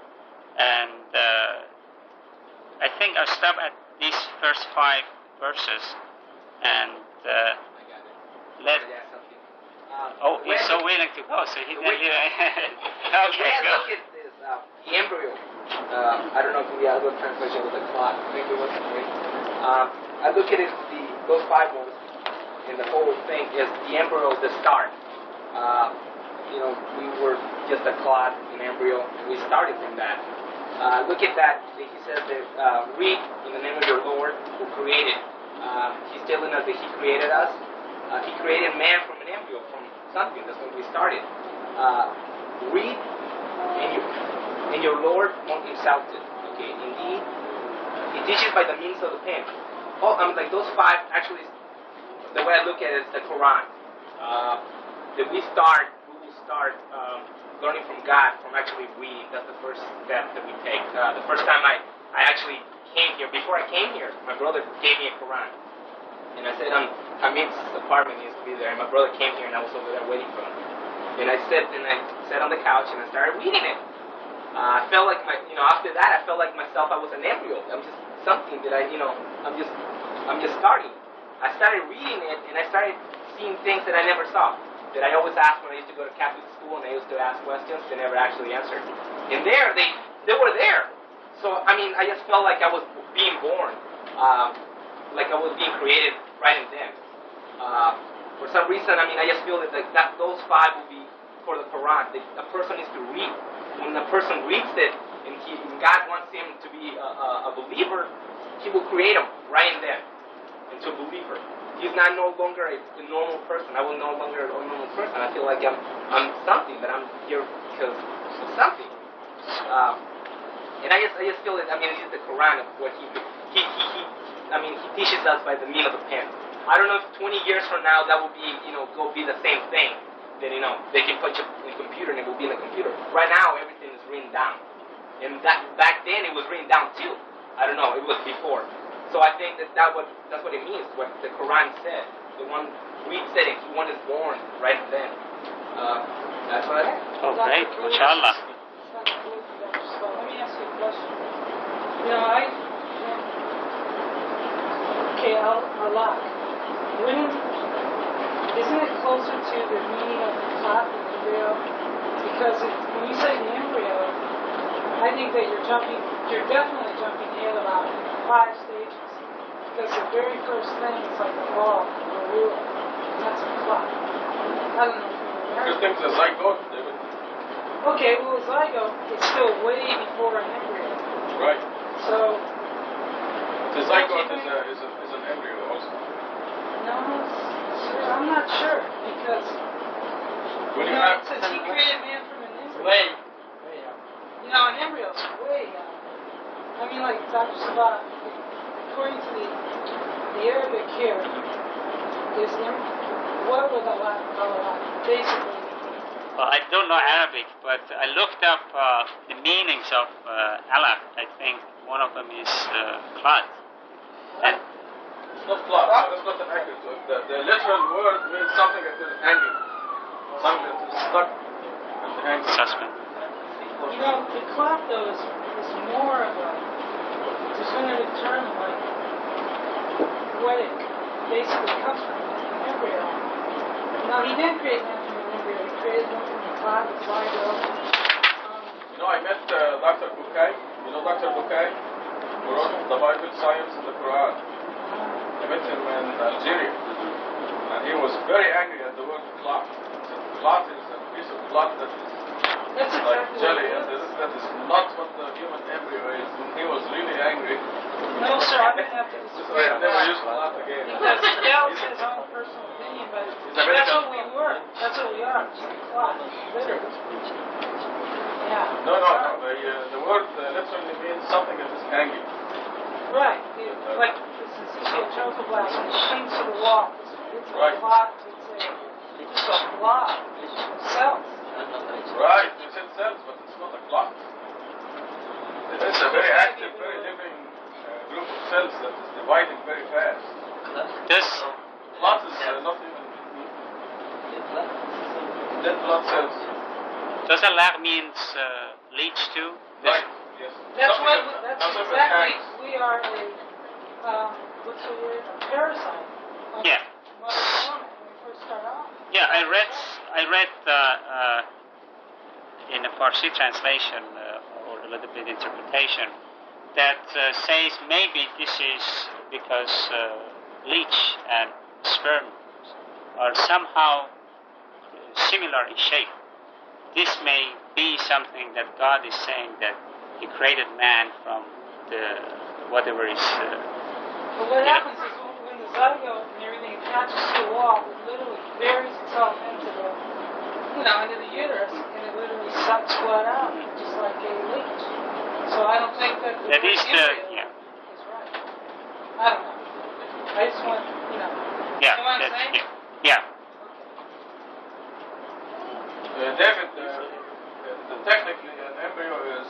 And I think I'll stop at these first 5 verses and let. Oh, he's so willing to go, so he didn't leave. Okay, go. Look at this, the embryo. I don't know if we have a good translation with the clock. Maybe it wasn't great. I look at it, those 5 moves, and the whole thing is the embryo, the start. You know, we were just a clot, an embryo, and we started from that. Look at that. He says that read in the name of your Lord who created. He's telling us that He created us. He created man from an embryo, from something. That's when we started. Read, and your Lord won't insult it. Okay, indeed, He teaches by the means of the pen. Oh, like those 5. Actually, the way I look at it is the Quran. That we will start learning from God, from actually reading. That's the first step that we take. The first time I actually came here, before I came here, my brother gave me a Quran. And I said, Hamid's apartment needs to be there. And my brother came here, and I was over there waiting for him. And I sat on the couch, and I started reading it. I felt like after that, I felt like myself, I was an embryo. I'm just something that I'm just starting. I started reading it, and I started seeing things that I never saw. That I always asked when I used to go to Catholic school, and I used to ask questions, they never actually answered. And there, they were there. So, I just felt like I was being born. Like I was being created right and then. For some reason, I just feel that those 5 will be for the Quran. A person needs to read. When a person reads it, and God wants him to be a believer, He will create him right and then into a believer. He's no longer a normal person. I was no longer a normal person. I feel like I'm something, but I'm here because of something. And I just feel that it's the Quran of what he teaches us by the means of the pen. I don't know if 20 years from now that will be go be the same thing. Then they can put you in a computer and it will be in a computer. Right now everything is written down, and that back then it was written down too. I don't know. It was before. So I think that's what it means. What the Quran said. The one reads it, and one is born right then. That's what I have. Okay, inshallah. Let me ask you a question. Allah. Isn't it closer to the meaning of the clot than the embryo? Because when you say the embryo, I think that you're definitely jumping ahead about 5 stages. Because the very first thing is like a ball, or a ruler, and that's a clot. I don't know if you remember. First thing's a zygote, David. Okay, well, a zygote is still way before an embryo. Right. So the zygote is an embryo also. No, I'm not sure, because it says He created man from an embryo. Way out. An embryo is way out. Like Dr. Sabat, according to the Arabic here, is what would Allah basically? Well, I don't know Arabic, but I looked up the meanings of Allah. I think one of them is clot. And it's not clot. It's not an angle. The literal word means something that is hanging. Something that is stuck at the angle. suspend. The clot though is more of a definitive term, like what it basically comes from, an embryo. Now He didn't create man from an embryo. He created man from a clot, a zygote. I met Dr. Bukai. Dr. Bukai, who wrote the Bible, Science, and the Quran. I met him in Algeria, and he was very angry at the word clot. He said, clot is a piece of blood that is like jelly, and that is not what the human embryo is. And he was really angry. No, sir, I'm going to have to So I never used clot again. Because that was his own personal opinion, but that's what we were. That's what we are. Just a clot. Literally. Yeah. No. The word literally means something that is hanging. Right. Like this see a charcoal glass and it clings to the wall. It's a Right. block. It's just a block. It's cells. Right, it's in cells, but it's not a clot. It's a very active, very living group of cells that is dividing very fast. This Clot is not even dead blood cells. does Allah means leech too? Right, yes. That's Something what. that- That's something that exactly. hangs. We are a what's the word? A parasite. On Yeah. Mother woman when we first start off. Yeah, I read in a Farsi translation or a little bit interpretation that says maybe this is because leech and sperm are somehow similar in shape. This may be something that God is saying that He created man from the whatever is. But what happens is when the zygote and everything attaches to the wall, it literally buries itself into the, into the uterus, and it literally sucks blood out, just like a leech. So I don't think that the That is the embryo is right. I don't know. I just want, yeah. You know what I'm That's, saying? yeah. David, technically an embryo is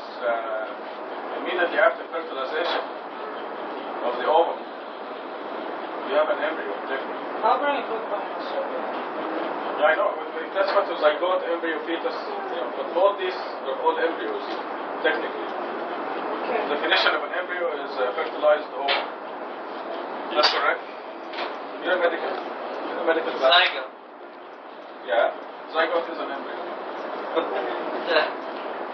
immediately after fertilization of the ovum. You have an embryo, technically. I'll bring a book by myself. Yeah, I know. That's what the zygote, embryo, fetus, but all these are all embryos, technically. Okay. The definition of an embryo is fertilized ovum. That's correct? You're a medical guy. Zygote. Yeah, zygote is an embryo.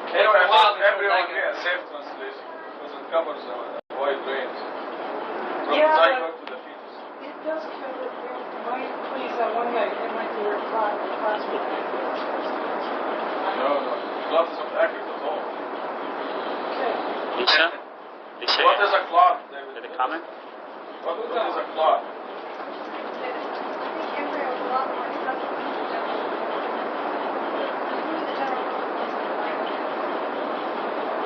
Anyway, I Wow, think embryo zygote. would be a safe translation because it covers a wide range from Yeah, zygote to the fetus. It does cover it. Please, that one guy didn't like the word clot. Clot's what I No, clot is not accurate at all. Okay. Lisa, What is a clot, David? with a comment? What is a clot? Embryo is a lot more acceptable than the general. The general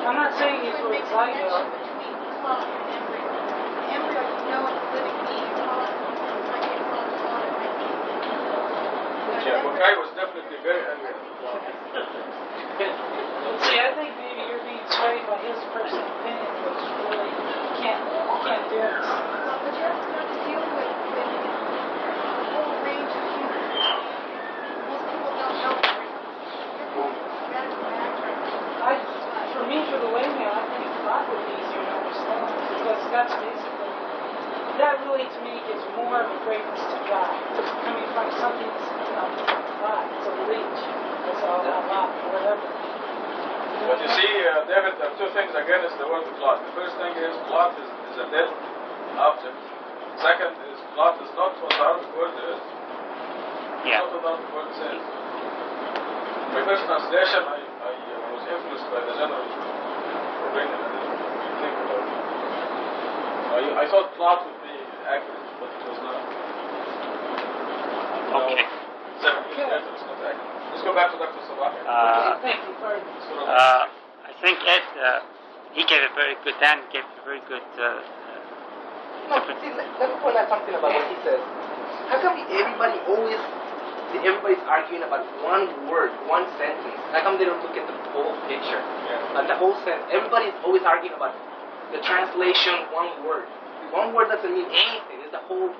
I'm not saying he's would with make a zygote. connection between clot and embryo. The embryo, you know it's a living being. Clot, it might be a clot, it might be. Yeah, Bukai was definitely very angry at the clot. See, I think maybe you're being swayed by his personal opinion, which really can't do it. Well, but you have to deal with a whole range of humans. Most people don't know that. You've got to go back For me, for the layman, I think clot would be easier to understand because that's basically, that really to me gives more of a greatness to God. It's coming from something that's not clot, it's a leech, it's a lot, whatever. But you see, David, there are two things against the word clot. The first thing is clot is a dead object. Second is clot is not what the Arabic word is. Yeah. Not what the Arabic word says. My first translation, I was influenced by the general bringing it. Think about it. I thought clot would be accurate, but it was not. Okay. 7 years later, it's not accurate. Let's go back to Dr. Sabahi. Thank you, pardon. I think Ed, he gave a very good, Dan gave a very good. No, see, let me point out something about what he says. How come everybody's arguing about one word, one sentence? How come they don't look at the whole picture? Yeah. The whole sentence. Everybody's always arguing about the translation, one word. One word doesn't mean anything. It's the whole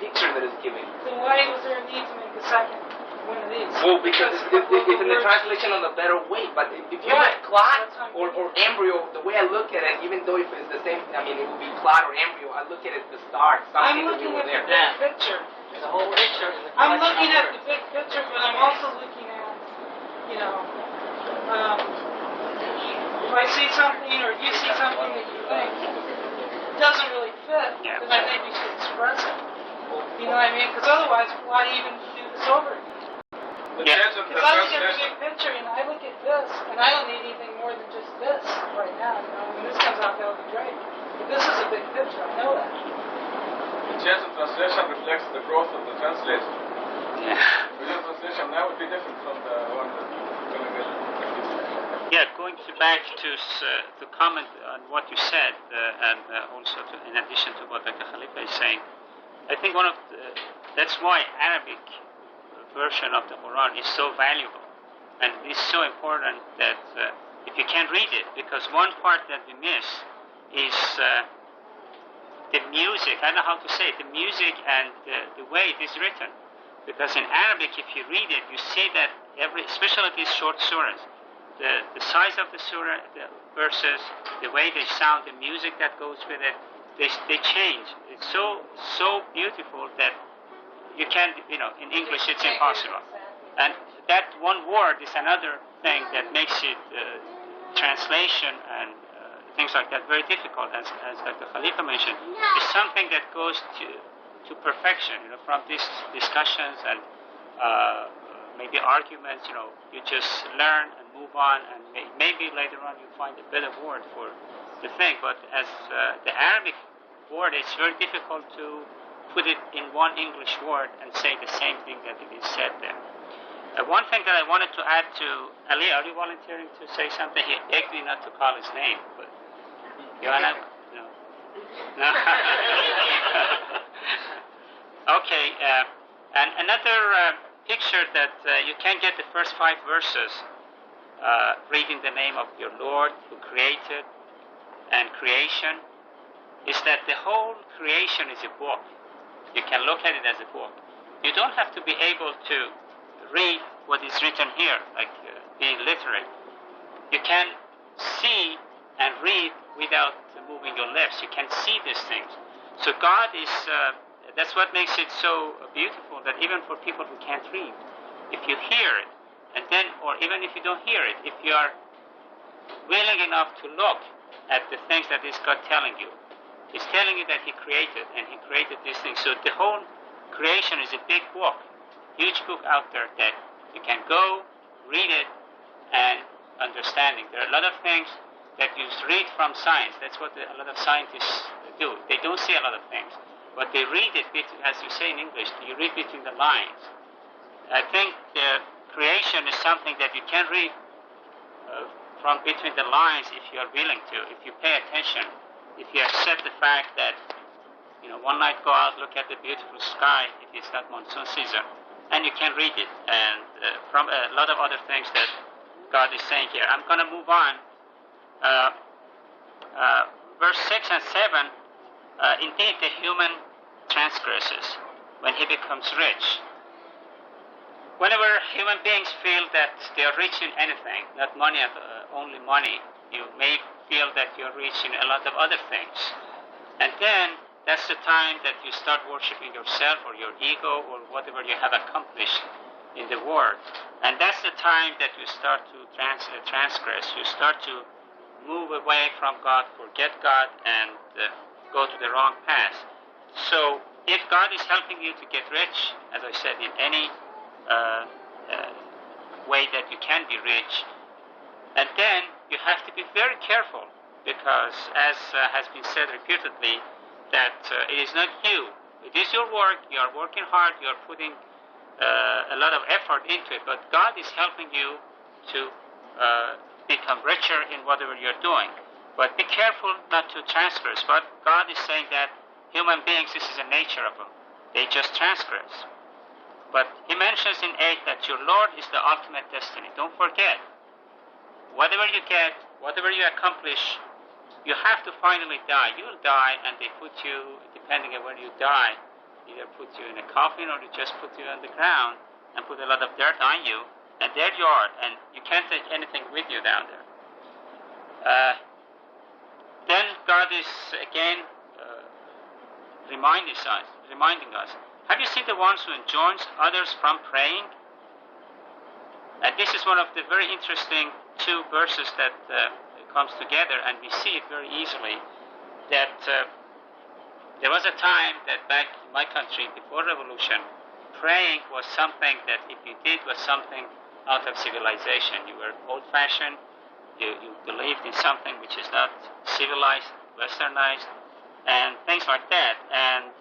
picture that is given. Then why was there a need to make a second one of these? Well, because it's in the translation of a better way. But if you look at clot or embryo, the way I look at it, even though if it's the same, I mean, it would be clot or embryo, I look at it the start, I'm something that looking we at were the there. big picture. The whole picture is a I'm collection looking of at words. the big picture, but I'm also looking at, if I see something or you see something that you think doesn't really fit, Yeah. then I think you should express it. You know what I mean? Because otherwise, why even do this over again? The Yeah. change in the Because I look at the translation. big picture, I look at this, and I don't need anything more than just this right now. When this comes out, that'll be great. But this is a big picture, I know that. The change in translation reflects the growth of the translation. Yeah. The new translation now would be different from the one that we're going to get. going back to comment on what you said, and also in addition to what Dr. Khalifa is saying, I think that's why Arabic version of the Quran is so valuable, and it's so important that if you can read it, because one part that we miss is the music. I don't know how to say it, the music and the way it is written. Because in Arabic, if you read it, you see that especially these short surahs, the size of the surah, the verses, the way they sound, the music that goes with it, they change. It's so beautiful that you can't, in English it's impossible. And that one word is another thing that makes it translation and things like that very difficult, as Dr. Khalifa mentioned. It's something that goes to perfection, from these discussions and maybe arguments, you just learn and move on, and maybe later on you find a better word for the thing. But as the Arabic word, it's very difficult to put it in one English word and say the same thing that it is said there. One thing that I wanted to add to Ali, are you volunteering to say something? He begged me not to call his name, but you wanna? No. Okay, and another picture that you can get the first 5 verses reading the name of your Lord who created and creation, is that the whole creation is a book. You can look at it as a book. You don't have to be able to read what is written here, like being literate. You can see and read without moving your lips. You can see these things. So God is, that's what makes it so beautiful, that even for people who can't read, if you hear it, and then, or even if you don't hear it, if you are willing enough to look at the things that is God telling you, He's telling you that He created, and He created these things. So the whole creation is a big book, huge book out there that you can go, read it, and understanding. There are a lot of things that you read from science. That's what a lot of scientists do. They don't see a lot of things, but they read it, as you say in English, you read between the lines. I think the creation is something that you can read from between the lines if you are willing to, if you pay attention, if you accept the fact that, one night go out, look at the beautiful sky, if it's not monsoon season, and you can read it, and from a lot of other things that God is saying here. I'm going to move on. Verse 6 and 7, indeed the human transgresses when he becomes rich. Whenever human beings feel that they are rich in anything, not money, only money, you may feel that you're rich in a lot of other things. And then that's the time that you start worshiping yourself or your ego or whatever you have accomplished in the world. And that's the time that you start to transgress. You start to move away from God, forget God, and go to the wrong path. So if God is helping you to get rich, as I said, in any way that you can be rich, and then you have to be very careful, because as has been said repeatedly, that it is not you, it is your work, you are working hard, you are putting a lot of effort into it, but God is helping you to become richer in whatever you're doing. But be careful not to transgress. But God is saying that human beings, this is the nature of them, they just transgress. But He mentions in 8 that your Lord is the ultimate destiny. Don't forget, whatever you get, whatever you accomplish, you have to finally die. You will die, and they put you, depending on where you die, either put you in a coffin or they just put you on the ground and put a lot of dirt on you, and there you are, and you can't take anything with you down there. Then God is again reminding us, have you seen the ones who enjoins others from praying? And this is one of the very interesting 2 verses that comes together, and we see it very easily, that there was a time that back in my country, before revolution, praying was something that if you did was something out of civilization. You were old-fashioned, you believed in something which is not civilized, westernized, and things like that. And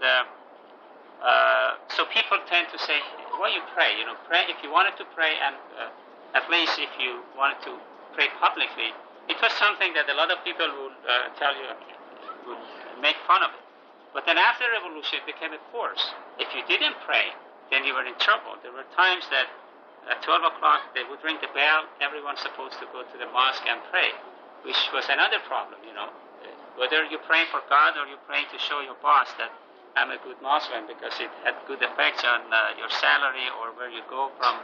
so people tend to say, why you pray? Pray if you wanted to pray, and at least if you wanted to pray publicly, it was something that a lot of people would tell you, would make fun of it. But then after the revolution, it became a force. If you didn't pray, then you were in trouble. There were times that at 12 o'clock they would ring the bell, everyone's supposed to go to the mosque and pray, which was another problem, you know. Whether you're praying for God or you're praying to show your boss that I'm a good Muslim because it had good effects on your salary or where you go from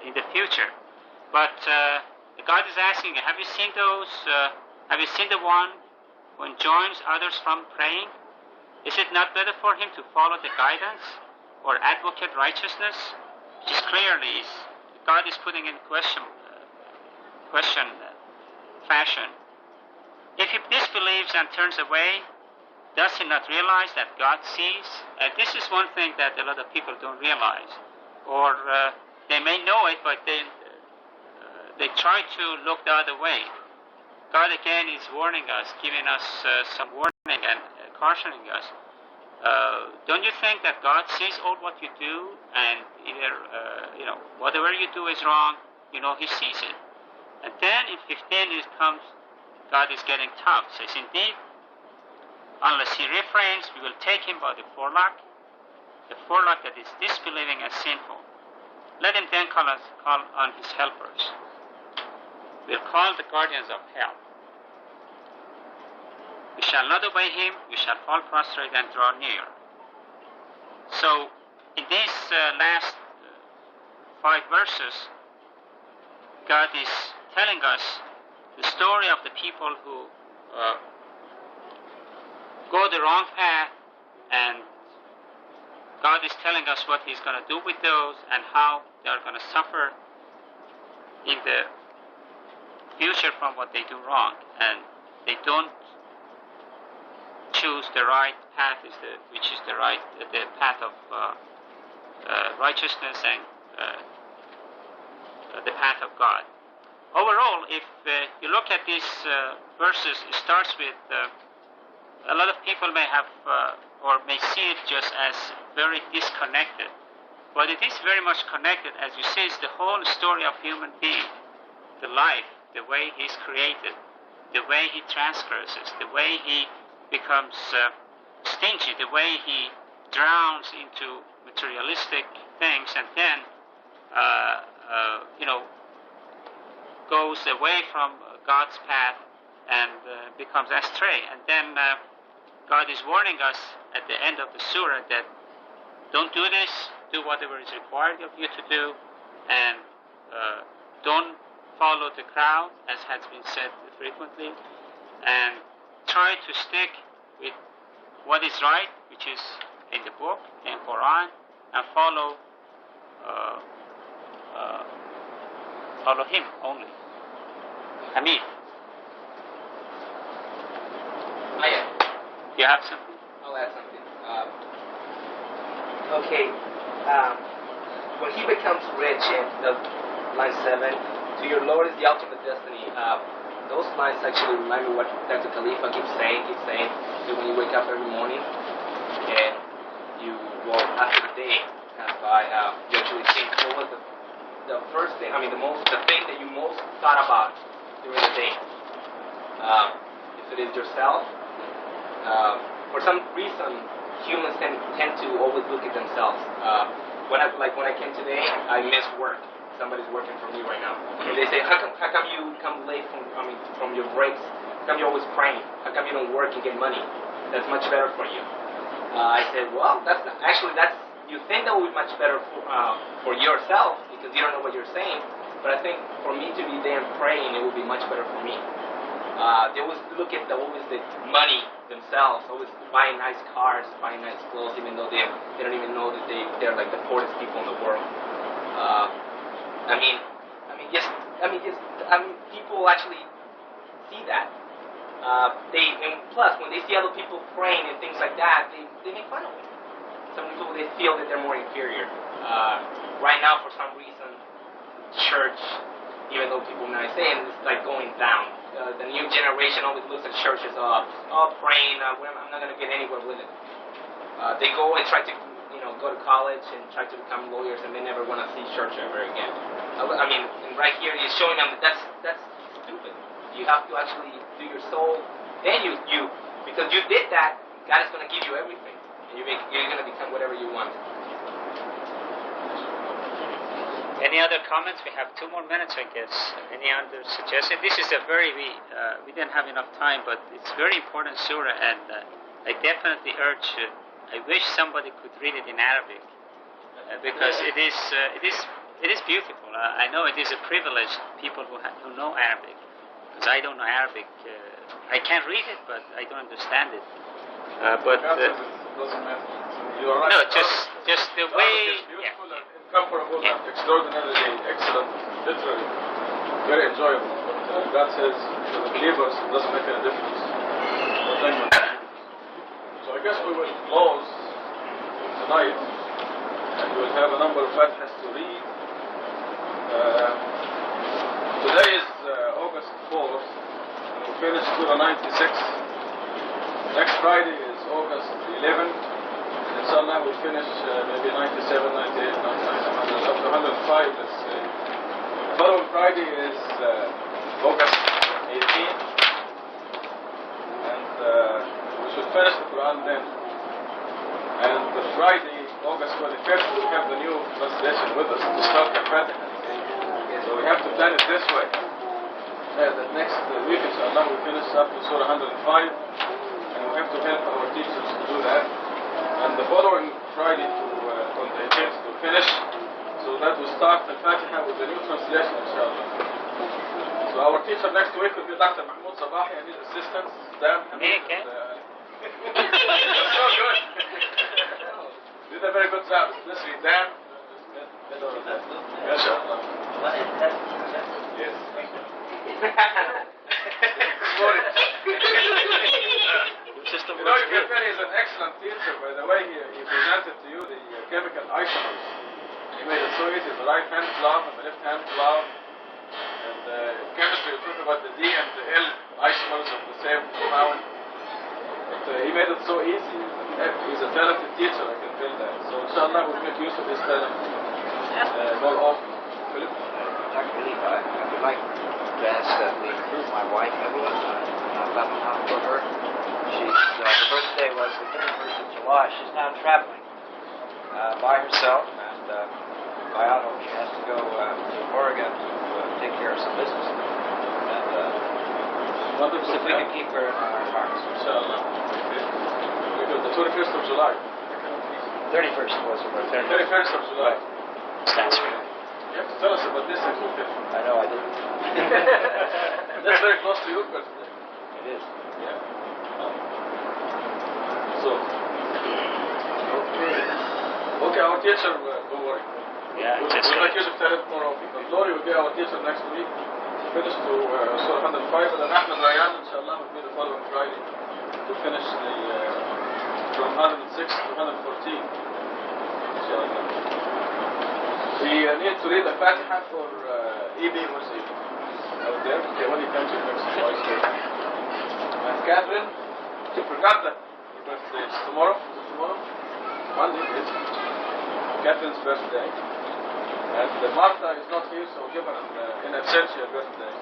in the future. But God is asking you, have you seen those, have you seen the one who enjoins others from praying? Is it not better for him to follow the guidance or advocate righteousness? Which is clearly, God is putting in question fashion. If he disbelieves and turns away, does he not realize that God sees? This is one thing that a lot of people don't realize. Or they may know it, but they try to look the other way. God again is warning us, giving us some warning and cautioning us. Don't you think that God sees all what you do, and either whatever you do is wrong, he sees it. And then in 15 it comes, God is getting tough. Says, indeed, unless he refrains, we will take him by the forelock that is disbelieving and sinful. Let him then call on his helpers. We'll call the guardians of hell. We shall not obey him, we shall fall prostrate and draw near. So, in these last 5 verses, God is telling us the story of the people who go the wrong path, and God is telling us what he's going to do with those and how they are going to suffer in the future from what they do wrong, and they don't choose the right path, which is the path of righteousness and the path of God. Overall, if you look at these verses, it starts with a lot of people may have or may see it just as very disconnected, but it is very much connected. As you see, it's the whole story of human being, the life, the way he's created, the way he transgresses, the way he becomes stingy, the way he drowns into materialistic things, and then goes away from God's path and becomes astray. And then God is warning us at the end of the surah that don't do this, do whatever is required of you to do, and don't follow the crowd, as has been said frequently, and try to stick with what is right, which is in the book, in Quran, and follow him only. Amin. You have something? I'll add something. When he becomes rich in line 7, to your Lord is the ultimate destiny. Those lines actually remind me what Dr. Khalifa keeps saying. So when you wake up every morning and after the day comes by, you actually think, what was the first thing, the thing that you most thought about during the day? If it is yourself, for some reason, humans tend to always look at themselves. When I came today, I missed work. Somebody's working for me right now. And they say, how come you come late from your breaks? How come you're always praying? How come you don't work and get money? That's much better for you. I said, well, you think that would be much better for yourself because you don't know what you're saying. But I think for me to be there and praying, it would be much better for me. They always look at always the money themselves, always buying nice cars, buying nice clothes, even though they don't even know that they're like the poorest people in the world. People actually see that. Plus, when they see other people praying and things like that, they make fun of it. Some people, they feel that they're more inferior. Right now, for some reason, church, even though people might say it, it's like going down. The new generation always looks at churches, praying, I'm not going to get anywhere with it. They go and try to, go to college and try to become lawyers, and they never want to see church ever again. I mean, and right here he's showing them that that's stupid. You have to actually do your soul. Then you because you did that, God is going to give you everything, and you're going to become whatever you want. Any other comments? We have 2 more minutes, I guess. Any other suggestions? This is a very, we didn't have enough time, but it's very important surah, and I definitely urge, I wish somebody could read it in Arabic, because it is beautiful. I know it is a privilege, people who know Arabic, because I don't know Arabic. I can't read it, but I don't understand it. But doesn't matter. You are right. no, just the way. Comfortable and extraordinarily excellent, literally, very enjoyable. But God says to the believers, it doesn't make any difference. So I guess we will close tonight, and we will have a number of fatihas to read. Today is August 4th, and we finished Surah 96. Next Friday is August 11th. Inshallah, we'll finish maybe 97, 98, 99, 100, up to 105, let's say. Following Friday is August 18th, and we should finish the Quran then. And the Friday, August 25th, we have the new translation with us to start the Fatiha. So we have to plan it this way. That next week, inshallah, we finish up to Surah 105, and we have to help our teachers to do that. And the following Friday on the 18th to finish, so that we start the Fatiha with the new translation, inshallah. So our teacher next week will be Dr. م.سەباحی and his assistants, Dan. Okay. That's so good. Did a very good job. Let's read Dan. Inshallah. Yes. You know, Khalifa is an excellent teacher. By the way, he presented to you the chemical isomers. He made it so easy: the right hand glove and the left hand glove. And in chemistry, we talk about the D and the L isomers of the same compound. But he made it so easy. He's a talented teacher, I can tell that. So inshallah, we'll make use of his talent more often. Philip? Dr. Khalifa, I would like to ask that we include my wife, Evelyn, for her. Her birthday was the 31st of July. She's now traveling by herself, and by auto she has to go to Oregon to take care of some business. And so if we can keep her in our hearts. Inshallah. Because the 21st of July. 31st was her birthday. 31st of July. That's right. You have to tell us about this. I know, I didn't. That's very close to your birthday. It is. Yeah. So, okay, our teacher, don't worry. Yeah, We'll just make use of talent more often. But Glory will be our teacher next week. Finish to Surah 105, and then Ahmed Rayan, inshallah, will be the following Friday to finish the from 106 to 114. Inshallah. We need to read the Fatiha for EB Musi out there. Okay, when he comes, he comes twice here. And Catherine, she forgot that her birthday is tomorrow. Is it tomorrow? Monday, yes. Catherine's birthday. And Martha is not here, so give her an absentia birthday.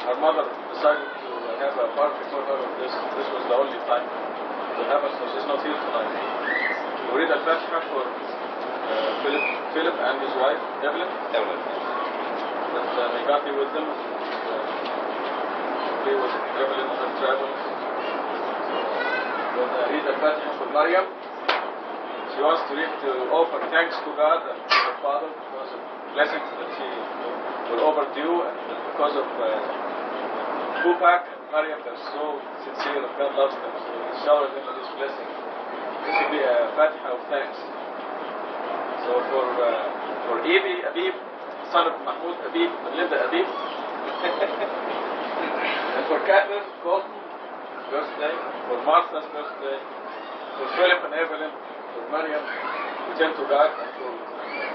Her mother decided to have a party for her on this. This was the only time to have her, so she's not here tonight. We read Al-Fatiha for Philip and his wife, Evelyn. That may God be with them. Be with Evelyn on her travels. Then read Al-Fatiha for Maryam. She wants to offer thanks to God and to her father because of blessings that she were overdue, and because of Tupac and Maryam, they're so sincere and God loves them, so He showered them with His blessing. This should be a Fatiha of thanks. So for Abib, son of Mahmoud Abib, and Linda Abib, and for Catherine, Colton, birthday, for Martha's birthday, for Philip and Evelyn, for Maryam, we tend to God, and for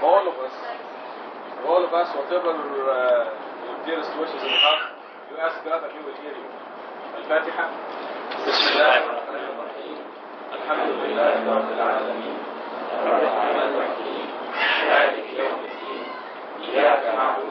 all of us, whatever your dearest wishes in your heart, you ask God and He will hear you. Al-Fatiha. Bismillahirrahmanirrahim. Alhamdulillahi Rabbil Alameen. الرحمن الرحيم مالك يوم الدين إياك نعبد